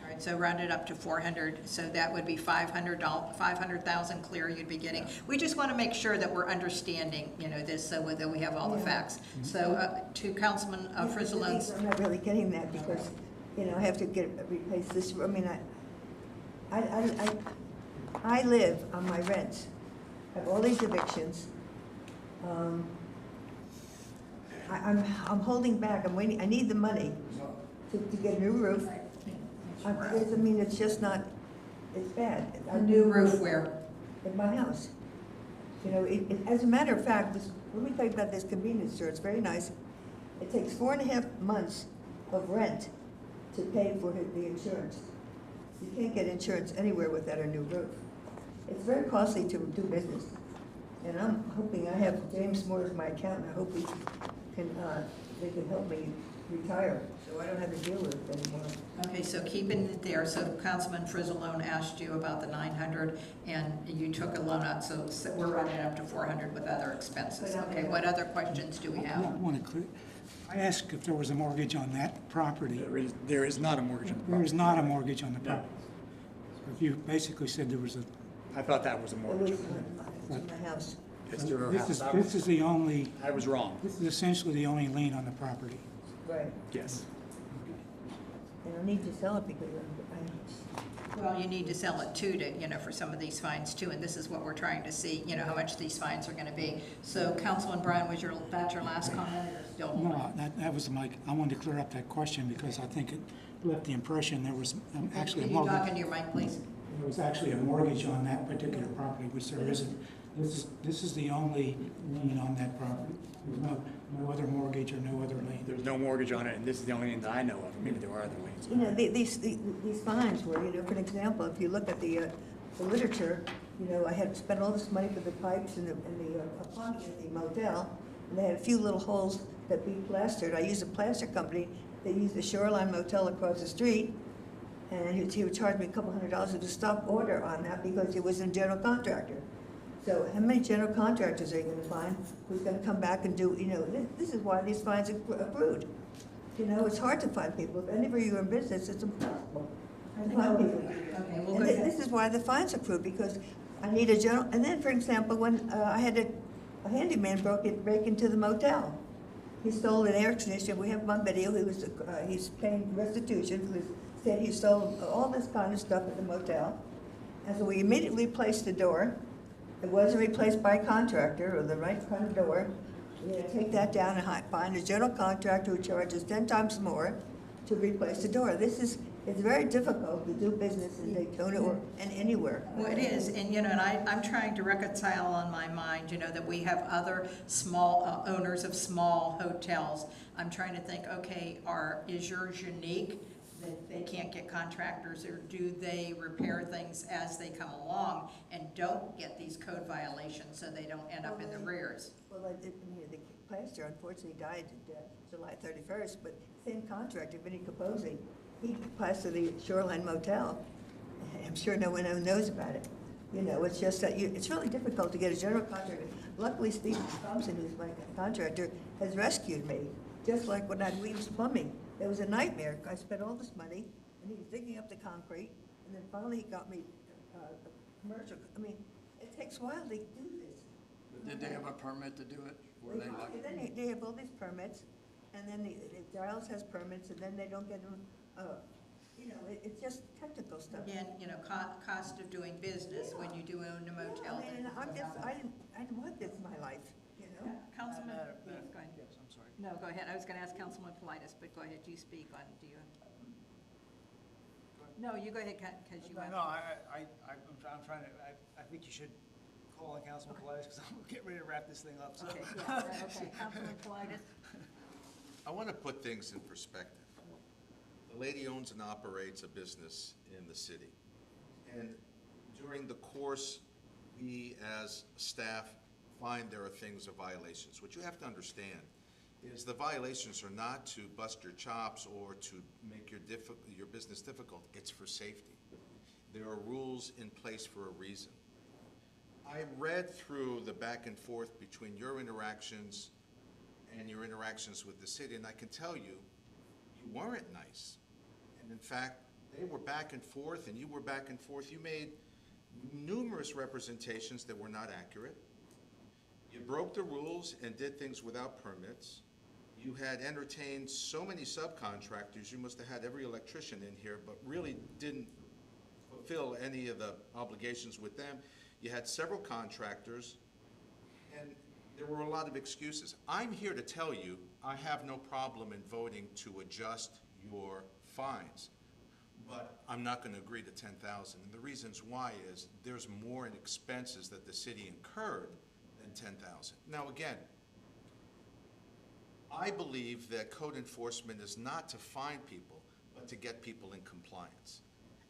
All right, so round it up to 400, so that would be $500,000 clear you'd be getting. We just want to make sure that we're understanding, you know, this, so that we have all the facts. So to Councilman Frizzolone's. I'm not really getting that because, you know, I have to replace this, I mean, I live on my rent, I have all these evictions. I'm holding back, I'm waiting, I need the money to get a new roof. I mean, it's just not, it's bad. A new roof where? In my house. You know, as a matter of fact, let me tell you about this convenience store, it's very nice. It takes 4.5 months of rent to pay for the insurance. You can't get insurance anywhere without a new roof. It's very costly to do business. And I'm hoping, I have James Moore as my accountant, I hope they can help me retire, so I don't have to deal with it anymore. Okay, so keeping it there, so Councilman Frizzolone asked you about the 900, and you took a loan out, so we're running up to 400 with other expenses. Okay, what other questions do we have? I asked if there was a mortgage on that property. There is not a mortgage on the property. There is not a mortgage on the property. So you basically said there was a. I thought that was a mortgage. It's my house. It's to her house. This is the only. I was wrong. This is essentially the only lien on the property. Right. Yes. And I need to sell it because Well, you need to sell it too, to, you know, for some of these fines too, and this is what we're trying to see, you know, how much these fines are gonna be. So Councilman Bryan, was that your last comment, or still? No, that was I wanted to clear up that question because I think it left the impression there was actually a Can you talk mortgage. into your mic, please? There was actually a mortgage on that particular property, which there isn't. This is the only lien on that property. There's no other mortgage or no other lien. There's no mortgage on it, and this is the only lien that I know of. Maybe there are other liens. You know, these fines were, you know, for an example, if you look at the literature, you know, I had spent all this money for the pipes and the plumbing at the motel, and they had a few little holes that we plastered. I used a plaster company. They used the Shoreline Motel across the street, and he would charge me a couple $100 to stop order on that because it was a general contractor. So how many general contractors are you gonna find who's gonna come back and do, you know, this is why these fines are accrued. You know, it's hard to find people. If any of you are in business, it's impossible to find people. Okay, we'll And go ahead. this is why the fines accrue, because I need a general, and then, for example, when I had a handyman break into the motel. He stole an air conditioner. We have him on video. He's paying restitution because said he stole all this kind of stuff at the motel. And so we immediately replaced the door. It wasn't replaced by a contractor or the right kind of door. We're gonna take that down and find a general contractor who charges 10 times more to replace the door. It's very difficult to do business in Daytona or anywhere. Well, it is, and you know, and I'm trying to reconcile on my mind, you know, that we have other small owners of small hotels. I'm trying to think, okay, is yours unique that they can't get contractors, or do they repair things as they come along and don't get these code violations so they don't end up in the rears? Well, the plaster unfortunately died July 31st, but same contractor, Vinnie Capozzi, he plastered the Shoreline Motel. I'm sure no one knows about it. You know, it's just that it's really difficult to get a general contractor. Luckily, Steve Thompson, who's my contractor, has rescued me. Just like when I had Weaves Plumbing, it was a nightmare. I spent all this money, and he was digging up the concrete, and then finally he got me a commercial. I mean, it takes a while to do this. Did they have a permit to do it? Were they like? Then they have all these permits, and then the Giles has permits, and then they don't get them, you know, it's just technical stuff. Again, you know, cost of doing business when you do own a motel. I mean, I didn't want this in my life, you know? Councilman, go ahead. Yes, I'm sorry. No, go ahead. I was gonna ask Councilman Politis, but go ahead, you speak on, do you? No, you go ahead, because you went. No, I'm trying to, I think you should call on Councilman Politis, because I'm getting ready to wrap this thing up, so. Okay, yeah, okay. Councilman Politis? I want to put things in perspective. The lady owns and operates a business in the city. And during the course, we as staff find there are things of violations. What you have to understand is the violations are not to bust your chops or to make your business difficult. It's for safety. There are rules in place for a reason. I read through the back and forth between your interactions and your interactions with the city, and I can tell you, you weren't nice. And in fact, they were back and forth, and you were back and forth. You made numerous representations that were not accurate. You broke the rules and did things without permits. You had entertained so many subcontractors, you must have had every electrician in here, but really didn't fulfill any of the obligations with them. You had several contractors, and there were a lot of excuses. I'm here to tell you, I have no problem in voting to adjust your fines, but I'm not going to agree to $10,000. And the reasons why is there's more in expenses that the city incurred than $10,000. Now again, I believe that code enforcement is not to fine people, but to get people in compliance.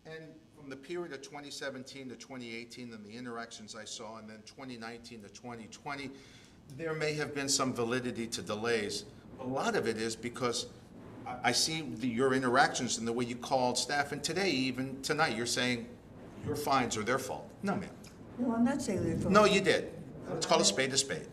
And from the period of 2017 to 2018 and the interactions I saw, and then 2019 to 2020, there may have been some validity to delays. A lot of it is because I see your interactions and the way you called staff, and today, even tonight, you're saying your fines are their fault. No, ma'am. No, I'm not saying they're. No, you did. Let's call a spade a spade.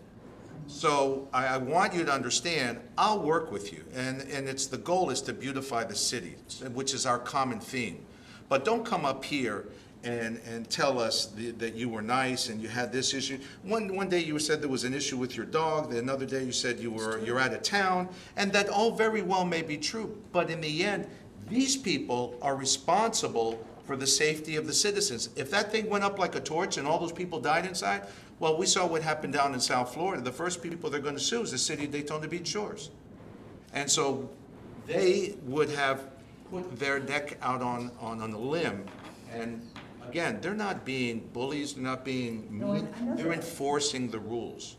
So I want you to understand, I'll work with you, and it's the goal is to beautify the city, which is our common theme. But don't come up here and tell us that you were nice and you had this issue. One day you said there was an issue with your dog, another day you said you're out of town, and that all very well may be true. But in the end, these people are responsible for the safety of the citizens. If that thing went up like a torch and all those people died inside, well, we saw what happened down in South Florida. The first people they're going to sue is the city of Daytona Beach Shores. And so they would have put their neck out on a limb and Again, they're not being bullies, they're not being mean, they're enforcing the rules.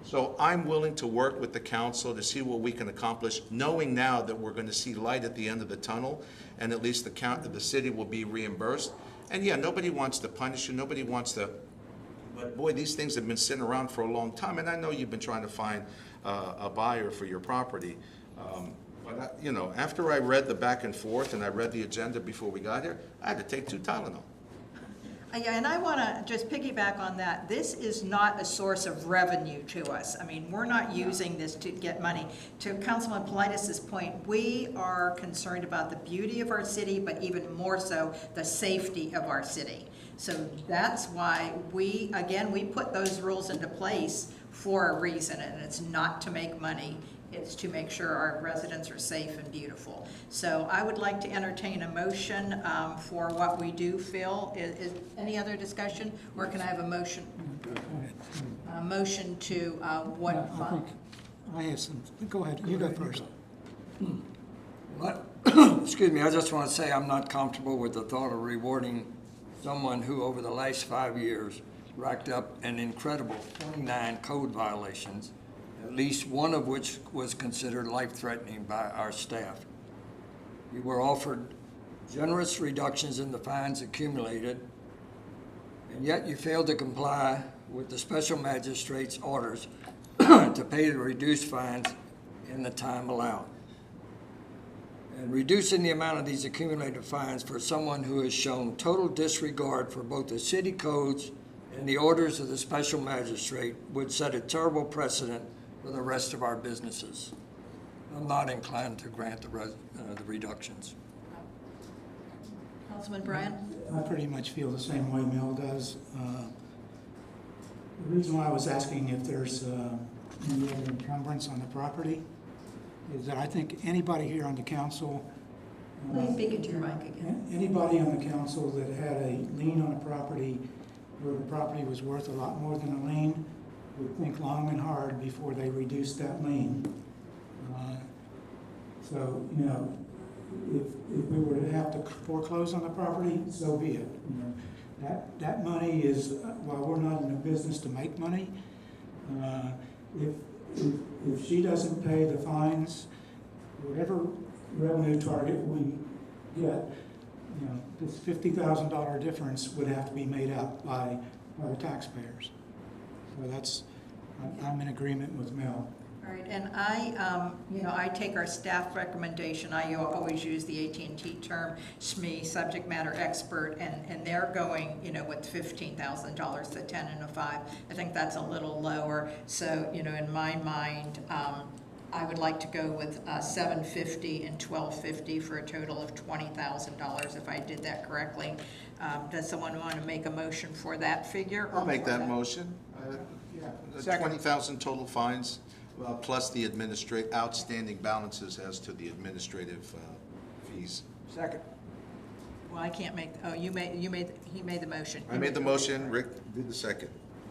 So I'm willing to work with the council to see what we can accomplish, knowing now that we're gonna see light at the end of the tunnel, and at least the city will be reimbursed. And yeah, nobody wants to punish you, nobody wants to, but boy, these things have been sitting around for a long time, and I know you've been trying to find a buyer for your property. But you know, after I read the back and forth and I read the agenda before we got here, I had to take 2 Tylenol. Yeah, and I want to just piggyback on that. This is not a source of revenue to us. I mean, we're not using this to get money. To Councilman Politis's point, we are concerned about the beauty of our city, but even more so, the safety of our city. So that's why we put those rules into place for a reason, and it's not to make money. It's to make sure our residents are safe and beautiful. So I would like to entertain a motion for what we do feel. Is any other discussion, or can I have a motion? A motion to what fund? I have some, go ahead, you go first. Excuse me, I just want to say I'm not comfortable with the thought of rewarding someone who over the last 5 years racked up an incredible 29 code violations, at least one of which was considered life-threatening by our staff. We were offered generous reductions in the fines accumulated, and yet you failed to comply with the special magistrate's orders to pay the reduced fines in the time allowed. And reducing the amount of these accumulated fines for someone who has shown total disregard for both the city codes and the orders of the special magistrate would set a terrible precedent for the rest of our businesses. I'm not inclined to grant the reductions. Councilman Bryan? I pretty much feel the same way Mel does. The reason why I was asking if there's any other encumbrance on the property is that I think anybody here on the council, Please speak into your mic again. anybody on the council that had a lien on a property where the property was worth a lot more than a lien would think long and hard before they reduced that lien. So, you know, if we were to have to foreclose on the property, so be it. You know, that money is, while we're not in a business to make money, if she doesn't pay the fines, whatever revenue target we get, you know, this $50,000 difference would have to be made up by the taxpayers. So that's, I'm in agreement with Mel. All right, and I take our staff recommendation. I always use the AT&T term, SME, subject matter expert, and they're going, with $15,000 to 10 and a 5. I think that's a little lower. So, in my mind, I would like to go with $750 and $1,250 for a total of $20,000, if I did that correctly. Does someone want to make a motion for that figure? I'll make that motion. Second. 20,000 total fines, plus the outstanding balances as to the administrative fees. Second. Well, I can't make, he made the motion. I made the motion, Rick did the second.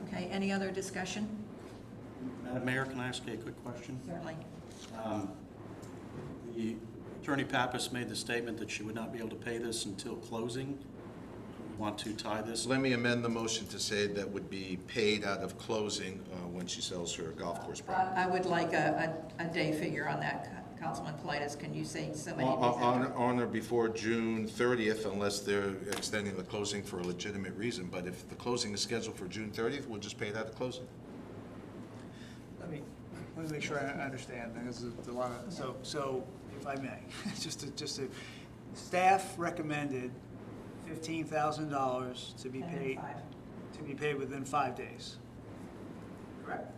Okay, any other discussion? Madam Mayor, can I ask you a quick question? Certainly. The Attorney Pappas made the statement that she would not be able to pay this until closing. Want to tie this? Let me amend the motion to say that would be paid out of closing when she sells her golf course property. I would like a day figure on that, Councilman Politis. Can you say so many days after? On or before June 30th, unless they're extending the closing for a legitimate reason. But if the closing is scheduled for June 30th, we'll just pay it out of closing. Let me make sure I understand, because there's a lot of, so if I may, just to, staff recommended $15,000 to be paid within 5 days. Correct.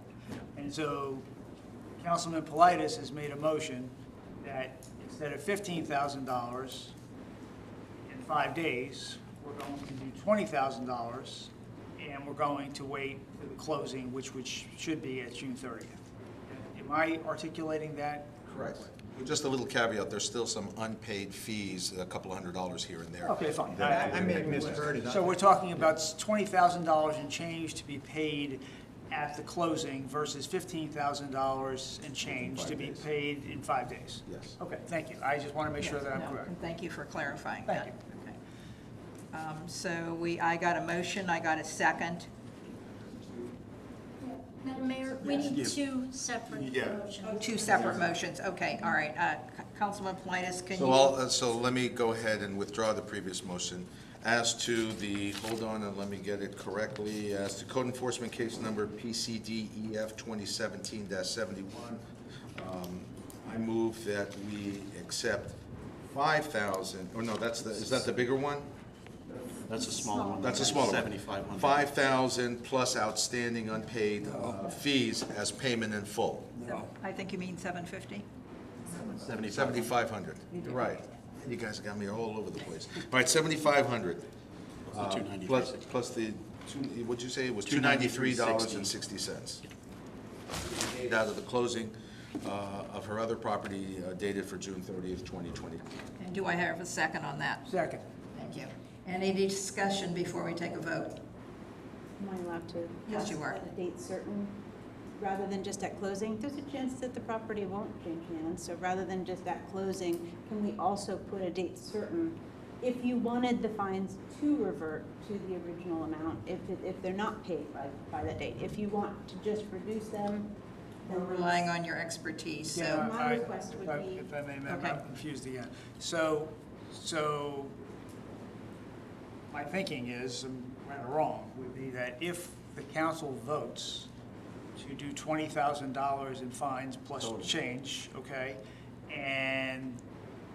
And so Councilman Politis has made a motion that instead of $15,000 in 5 days, we're going to do $20,000, and we're going to wait for the closing, which should be at June 30th. Am I articulating that? Correct. With just a little caveat, there's still some unpaid fees, a couple $100 here and there. Okay, fine. I may have misheard it. So we're talking about $20,000 and change to be paid at the closing versus $15,000 and change to be paid in 5 days? Yes. Okay, thank you. I just want to make sure that I'm No, correct. and thank you for clarifying Thank that. you. I got a motion, I got a second. Madam Mayor, we need two separate motions. Two separate motions, okay, all right. Councilman Politis, can you? So let me go ahead and withdraw the previous motion. As to the, hold on and let me get it correctly, as to code enforcement case number PCDEF 2017-71, I move that we accept 5,000, or no, is that the bigger one? That's a smaller one. That's a smaller one. 7,500. 5,000 plus outstanding unpaid fees as payment in full. I think you mean 750? 7,500, you're right. You guys got me all over the place. All right, 7,500. Plus the, what'd you say, it was $293.60. Paid out of the closing of her other property dated for June 30th, 2020. And do I have a second on that? Second. Thank you. Any discussion before we take a vote? Am I allowed to? Yes, you are. At a date certain, rather than just at closing? There's a chance that the property won't change hands, so rather than just at closing, can we also put a date certain? If you wanted the fines to revert to the original amount, if they're not paid by that date, if you want to just reduce them, We're relying on your expertise, so. Yeah, my request would be- If I may, Madam, Okay. I'm confused again. So my thinking is, I'm rather wrong, would be that if the council votes to do $20,000 in fines plus change, okay, and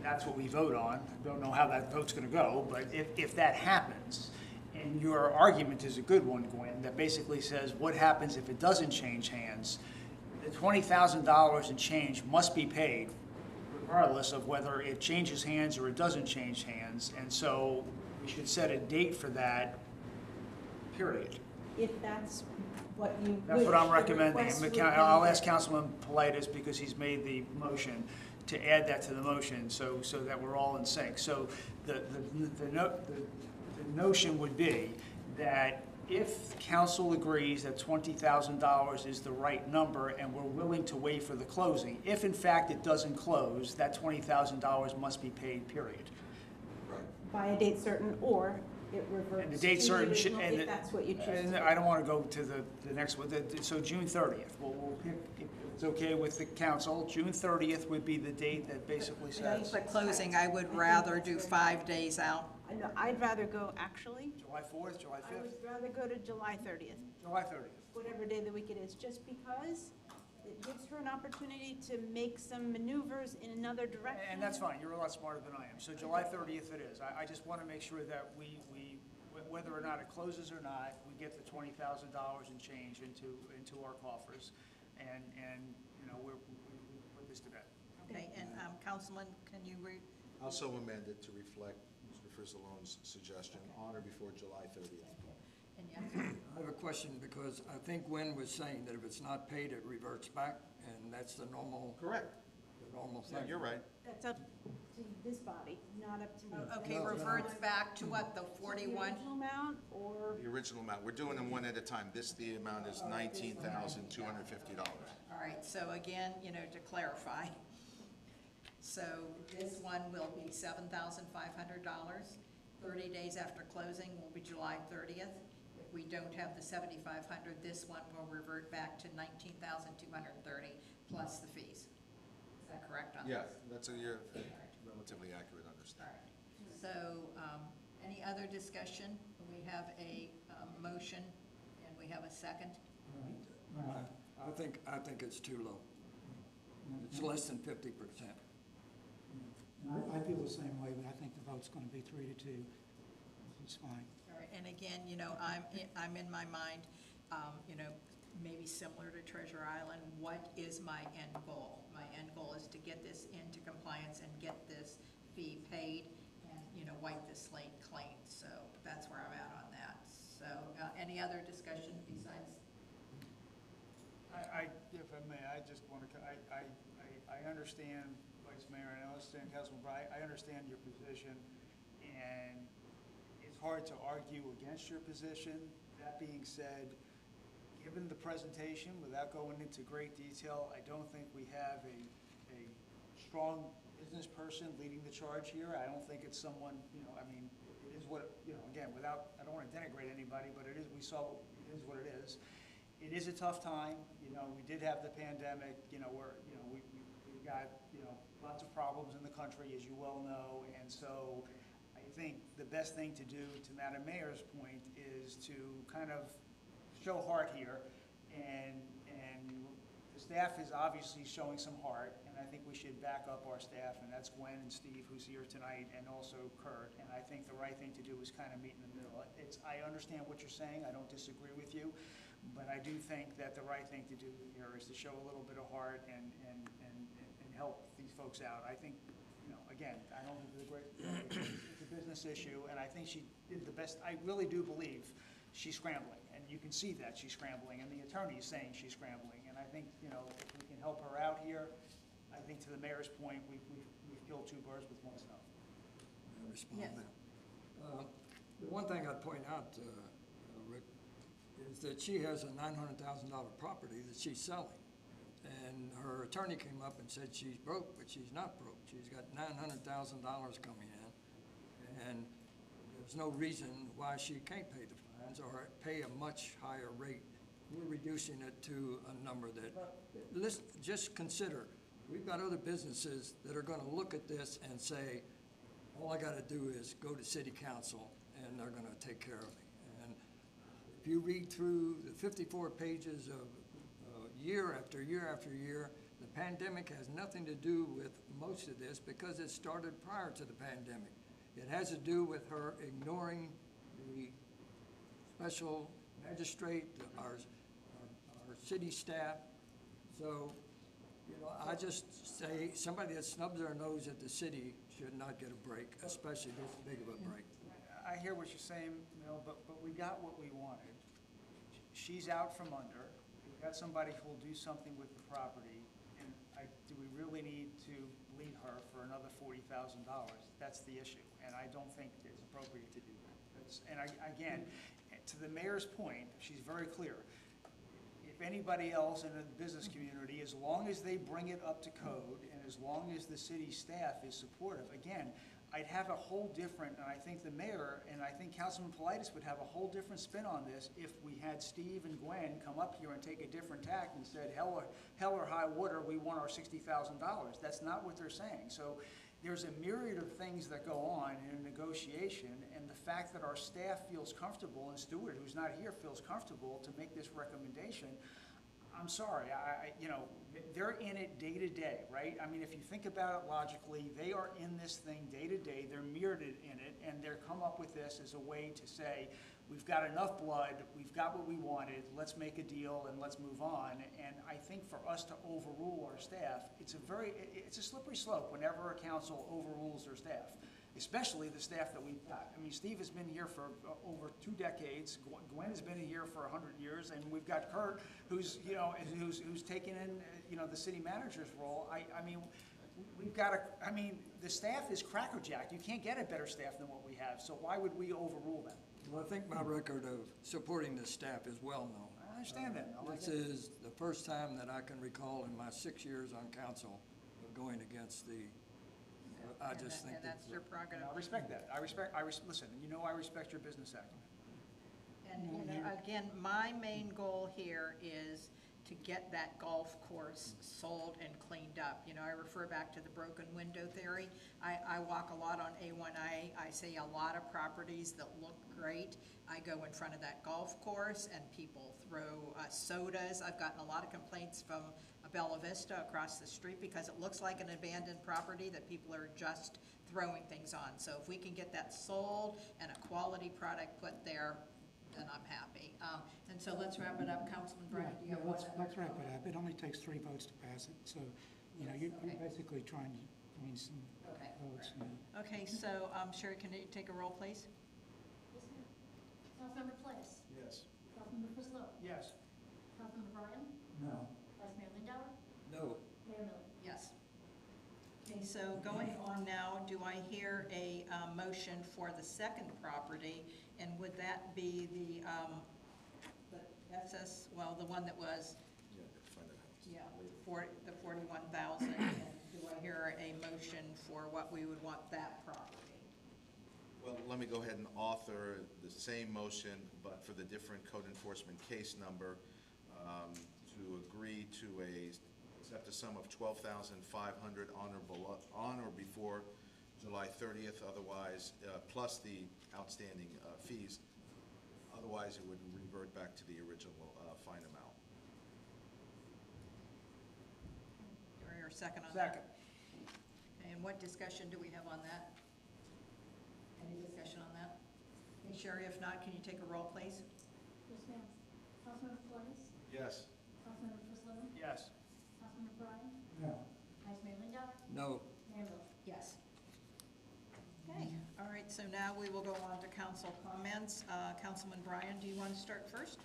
that's what we vote on, I don't know how that vote's gonna go, but if that happens, and your argument is a good one, Gwen, that basically says, what happens if it doesn't change hands? The $20,000 in change must be paid regardless of whether it changes hands or it doesn't change hands, and so we should set a date for that, period. if that's what you wish. That's what I'm the recommending. request would be I'll ask that- Councilman Politis, because he's made the motion, to add that to the motion, so that we're all in sync. So the notion would be that if council agrees that $20,000 is the right number and we're willing to wait for the closing, if in fact it doesn't close, that $20,000 must be paid, period. By a date certain, or it reverts And the to date the certain, original, if that's what you choose. and I don't want to go to the next one, so June 30th, we'll pick, if it's okay with the council, June 30th would be the date that basically says. But closing, I would rather do 5 days out. I know, I'd rather go, actually, July 4th, July I 5th, would rather go to July 30th, July 30th. whatever day of the week it is, just because it gives her an opportunity to make some maneuvers in another direction. And that's fine, you're a lot smarter than I am, so July 30th it is. I just want to make sure that we, whether or not it closes or not, we get the $20,000 and change into our coffers, and you know, we put this to bed. Okay, and Councilman, can you Also amended to reflect Mr. Frizzalone's suggestion, on or before July 30th. And yes? I have a question, because I think Gwen was saying that if it's not paid, it reverts back, and that's the normal. Correct. The normal Yeah, thing. you're right. That's up to this body, not up to me. Okay, reverts back to what, the The 41? original amount, or The original amount, we're doing them one at a time. The amount is $19,250. All right, so again, you know, to clarify, so this one will be $7,500. 30 days after closing will be July 30th. If we don't have the $7,500, this one will revert back to $19,230 plus the fees. Is that correct on this? Yeah, that's a relatively accurate understanding. All right. So, any other discussion? We have a motion and we have a second. I think it's too low. It's less than 50%. I feel the same way, but I think the vote's going to be 3-2. It's fine. All right, and again, you know, I'm in my mind, you know, maybe similar to Treasure Island, what is my end goal? My end goal is to get this into compliance and get this fee paid and, you know, wipe the slate clean. So that's where I'm at on that. So, any other discussion besides? If I may, I just want to, I understand, Vice Mayor, and I understand Councilman Bryan, I understand your position, and it's hard to argue against your position. That being said, given the presentation, without going into great detail, I don't think we have a strong business person leading the charge here. I don't think it's someone, you know, I mean, it is what, again, without, I don't want to denigrate anybody, but it is, we saw, it is what it is. It is a tough time, we did have the pandemic, we got, lots of problems in the country, as you well know, and so I think the best thing to do, to Madam Mayor's point, is to kind of show heart here, and the staff is obviously showing some heart, and I think we should back up our staff, and that's Gwen and Steve, who's here tonight, and also Kurt, and I think the right thing to do is kind of meet in the middle. I understand what you're saying, I don't disagree with you, but I do think that the right thing to do here is to show a little bit of heart and help these folks out. I think, again, I don't think it's a great, it's a business issue, and I think she did the best. I really do believe she's scrambling, and you can see that she's scrambling, and the attorney is saying she's scrambling, and I think, if we can help her out here, I think to the mayor's point, we've killed two birds with one stone. Respond Yes. to that. The one thing I'd point out, Rick, is that she has a $900,000 property that she's selling. And her attorney came up and said she's broke, but she's not broke. She's got $900,000 coming in, and there's no reason why she can't pay the fines or pay a much higher rate. We're reducing it to a number that, listen, just consider, we've got other businesses that are gonna look at this and say, all I gotta do is go to city council and they're gonna take care of me. And if you read through the 54 pages of year after year after year, the pandemic has nothing to do with most of this because it started prior to the pandemic. It has to do with her ignoring the special magistrate, our city staff. So, I just say somebody that snubs their nose at the city should not get a break, especially this big of a break. I hear what you're saying, but we got what we wanted. She's out from under. We've got somebody who will do something with the property, and do we really need to bleed her for another $40,000? That's the issue, and I don't think it's appropriate to do that. Again, to the mayor's point, she's very clear. If anybody else in the business community, as long as they bring it up to code, and as long as the city staff is supportive, again, I'd have a whole different, and I think the mayor, and I think Councilman Politis would have a whole different spin on this if we had Steve and Gwen come up here and take a different tack and said, hell or high water, we want our $60,000. That's not what they're saying. So there's a myriad of things that go on in a negotiation, and the fact that our staff feels comfortable, and Stuart, who's not here, feels comfortable to make this recommendation, I'm sorry, they're in it day to day, right? I mean, if you think about it logically, they are in this thing day to day, they're mirrored in it, and they're come up with this as a way to say, we've got enough blood, we've got what we wanted, let's make a deal and let's move on. And I think for us to overrule our staff, it's a slippery slope whenever a council overrules their staff, especially the staff that we've got. I mean, Steve has been here for over 2 decades. Gwen has been here for 100 years, and we've got Kurt, who's taken in, the city manager's role. I mean, we've got the staff is crackerjack. You can't get a better staff than what we have. So why would we overrule them? Well, I think my record of supporting the staff is well known. I understand that. This is the first time that I can recall in my 6 years on council of going against the. I just think and that's your prerogative. I respect that. Listen, I respect your business acumen. And again, my main goal here is to get that golf course sold and cleaned up. I refer back to the broken window theory. I walk a lot on A1A. I see a lot of properties that look great. I go in front of that golf course and people throw sodas. I've gotten a lot of complaints from Bella Vista across the street because it looks like an abandoned property that people are just throwing things on. So if we can get that sold and a quality product put there, then I'm happy. And so let's wrap it up. Councilman Bryant, do you have one? Let's wrap it up. It only takes 3 votes to pass it, so, you're basically trying to win some votes. Okay, so Sherry, can you take a roll, please? Yes, ma'am. Councilmember Place. Yes. Councilmember Frislow. Yes. Councilmember Bryan. No. Vice Mayor Lindauer. No. Mayor Miller. Yes. Okay, so going on now, do I hear a motion for the second property? And would that be the the one that was, for the 41,000? And do I hear a motion for what we would want that property? Well, Well, let me go ahead and author the same motion, but for the different code enforcement case number, to agree to accept a sum of $12,500 on or before July 30th, otherwise, plus the outstanding fees. Otherwise, it would revert back to the original fine amount. Do I hear a second on that? Second. Okay, and what discussion do we have on that? Any discussion on that? Okay, Sherry, if not, can you take a roll, please? Yes, ma'am. Councilmember Flores? Yes. Councilmember Frislow? Yes. Councilmember Bryan? No. Vice Mayor Lindauer? No. Mayor Lo? Yes. Okay, all right, so now we will go on to council comments. Councilman Bryan, do you want to start first?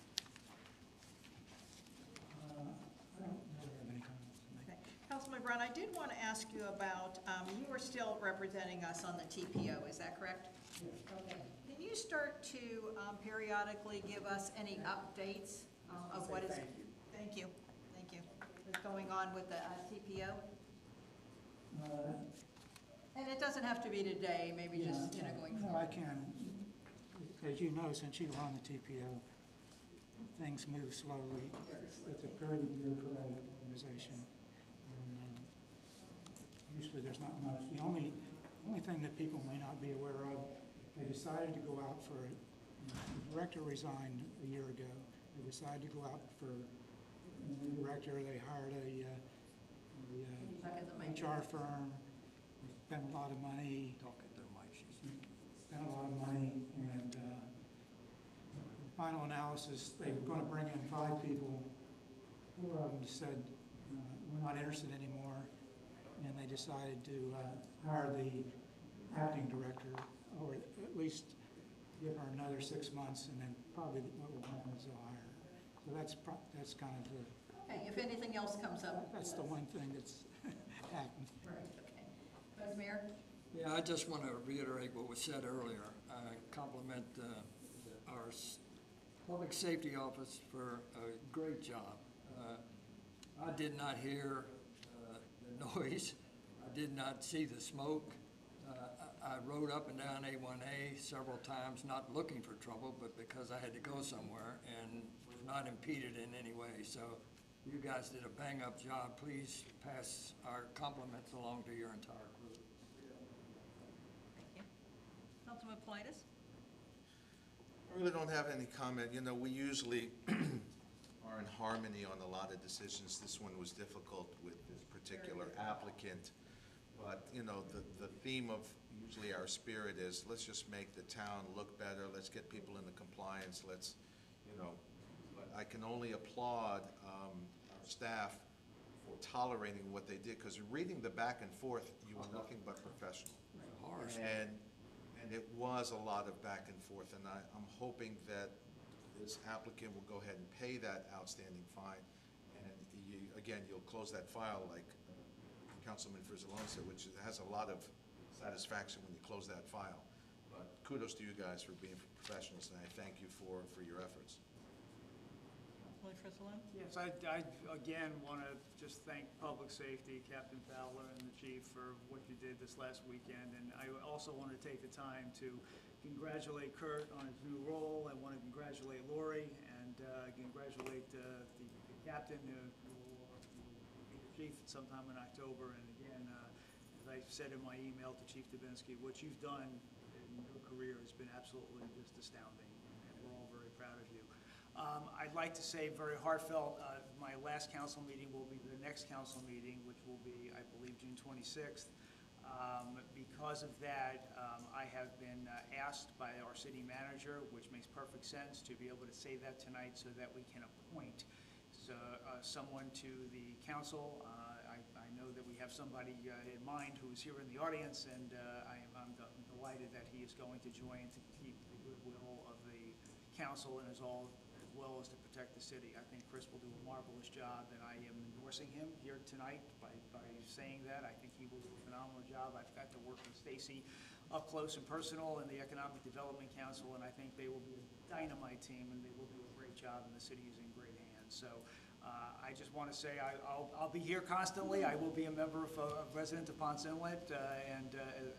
I don't really have any comments to make. Okay. Councilman Bryan, I did want to ask you about, you are still representing us on the TPO, is that correct? Okay. Can you start to periodically give us any updates of what is? Thank you. Thank you, thank you. What's going on with the TPO? And it doesn't have to be today, maybe just, going No, forward. I can. As you know, since you were on the TPO, things move slowly. It's a very bureaucratic organization. And, usually there's not much. The only thing that people may not be aware of, they decided to go out for, the director resigned a year ago. They decided to go out for a new director. They hired a HR firm, spent a lot of money. Talk at their mic, she's. Spent a lot of money, and final analysis, they were going to bring in 5 people. 4 of them said, we're not interested anymore, and they decided to hire the acting director, or at least give her another 6 months, and then probably what will happen is they'll hire her. So that's kind of the, Okay, if anything else comes up. that's the one thing that's happened. Right, okay. Vice Mayor? Yeah, I just want to reiterate what was said earlier. I compliment our Public Safety Office for a great job. I did not hear the noise. I did not see the smoke. I rode up and down A1A several times, not looking for trouble, but because I had to go somewhere, and was not impeded in any way. So you guys did a bang-up job. Please pass our compliments along to your entire crew. Thank you. Councilman Politis? I really don't have any comment. We usually are in harmony on a lot of decisions. This one was difficult with this particular applicant. But, the theme of usually our spirit is, let's just make the town look better. Let's get people into compliance. But I can only applaud our staff for tolerating what they did, because reading the back and forth, you were nothing but professional. Harsh. And it was a lot of back and forth, and I'm hoping that this applicant will go ahead and pay that outstanding fine. And you'll close that file like Councilman Frizzalone said, which has a lot of satisfaction when you close that file. But kudos to you guys for being professionals, and I thank you for your efforts. Councilman Frizzalone? Yes, I again want to just thank Public Safety, Captain Fowler and the Chief for what you did this last weekend. And I also want to take the time to congratulate Kurt on his new role. I want to congratulate Lori and congratulate the captain who will be the chief sometime in October. And again, as I said in my email to Chief Dubinsky, what you've done in your career has been absolutely just astounding, and we're all very proud of you. I'd like to say very heartfelt, my last council meeting will be the next council meeting, which will be, I believe, June 26th. Because of that, I have been asked by our city manager, which makes perfect sense, to be able to say that tonight so that we can appoint someone to the council. I know that we have somebody in mind who is here in the audience, and I'm delighted that he is going to join to keep the goodwill of the council and as well as to protect the city. I think Chris will do a marvelous job, and I am endorsing him here tonight by saying that. I think he will do a phenomenal job. I've got to work with Stacy up close and personal in the Economic Development Council, and I think they will be a dynamite team, and they will do a great job, and the city is in great hands. So I just want to say I'll be here constantly. I will be a member of resident of Ponce Inlet and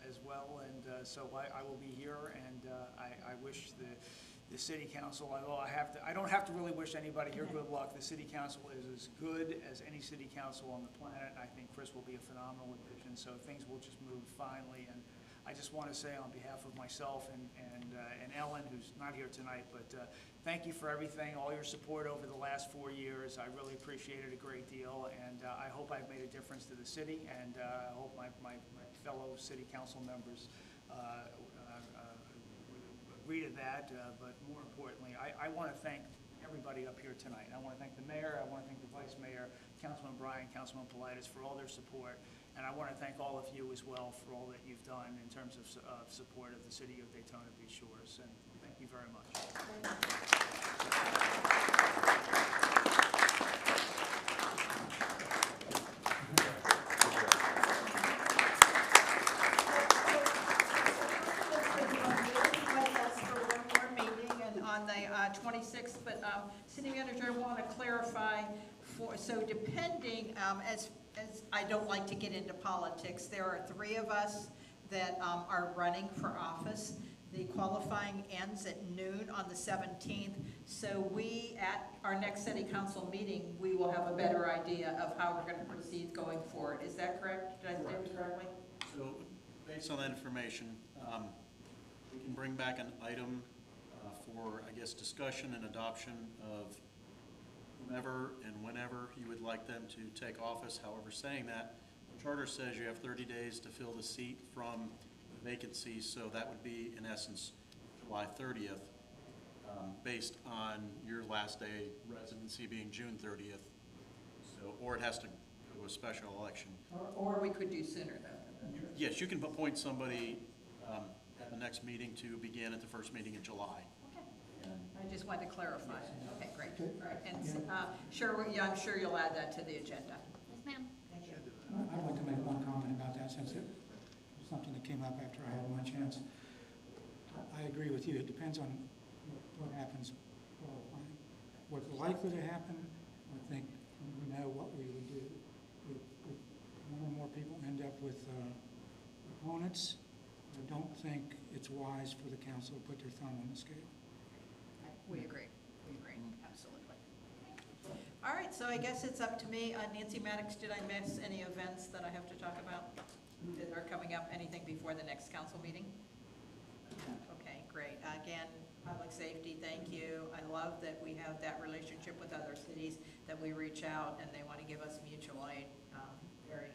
as well, and so I will be here. And I wish the city council. I don't have to really wish anybody here good luck. The city council is as good as any city council on the planet. I think Chris will be a phenomenal addition. So things will just move finely. And I just want to say on behalf of myself and Ellen, who's not here tonight, but thank you for everything, all your support over the last 4 years. I really appreciate it a great deal, and I hope I've made a difference to the city, and I hope my fellow city council members agree to that, but more importantly, I want to thank everybody up here tonight. I want to thank the mayor, I want to thank the vice mayor, Councilman Bryan, Councilman Politis for all their support. And I want to thank all of you as well for all that you've done in terms of support of the city of Daytona Beach Shores. And thank you very much. On the 26th, but City Manager, I want to clarify so depending, as I don't like to get into politics, there are 3 of us that are running for office. The qualifying ends at noon on the 17th, so at our next city council meeting, we will have a better idea of how we're going to proceed going forward. Is that correct? Did I say it correctly? So based on that information, we can bring back an item for, I guess, discussion and adoption of whomever and whenever you would like them to take office. However, saying that, the charter says you have 30 days to fill the seat from the vacancy, so that would be, in essence, July 30th, based on your last day residency being June 30th. So, or it has to go to a special election. Or we could do sooner than that. Yes, you can appoint somebody at the next meeting to begin at the first meeting in July. I just wanted to clarify it. Okay, great. All right, and I'm sure you'll add that to the agenda. Yes, ma'am. Thank you. I'd like to make one comment about that since it was something that came up after I had my chance. I agree with you. It depends on what happens. What's likely to happen, I think we know what we would do. If one or more people end up with opponents, I don't think it's wise for the council to put their thumb on the scale. We agree. Absolutely. All right, so I guess it's up to me. Nancy Maddox, did I miss any events that I have to talk about that are coming up? Anything before the next council meeting? Okay, great. Again, public safety, thank you. I love that we have that relationship with other cities, that we reach out and they want to give us mutual aid. Very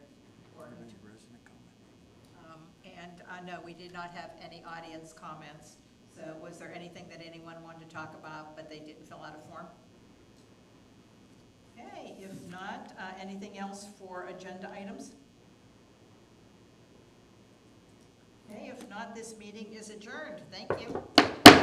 important. No, we did not have any audience comments. So was there anything that anyone wanted to talk about but they didn't fill out a form? Okay, if not, anything else for agenda items? Okay, if not, this meeting is adjourned. Thank you.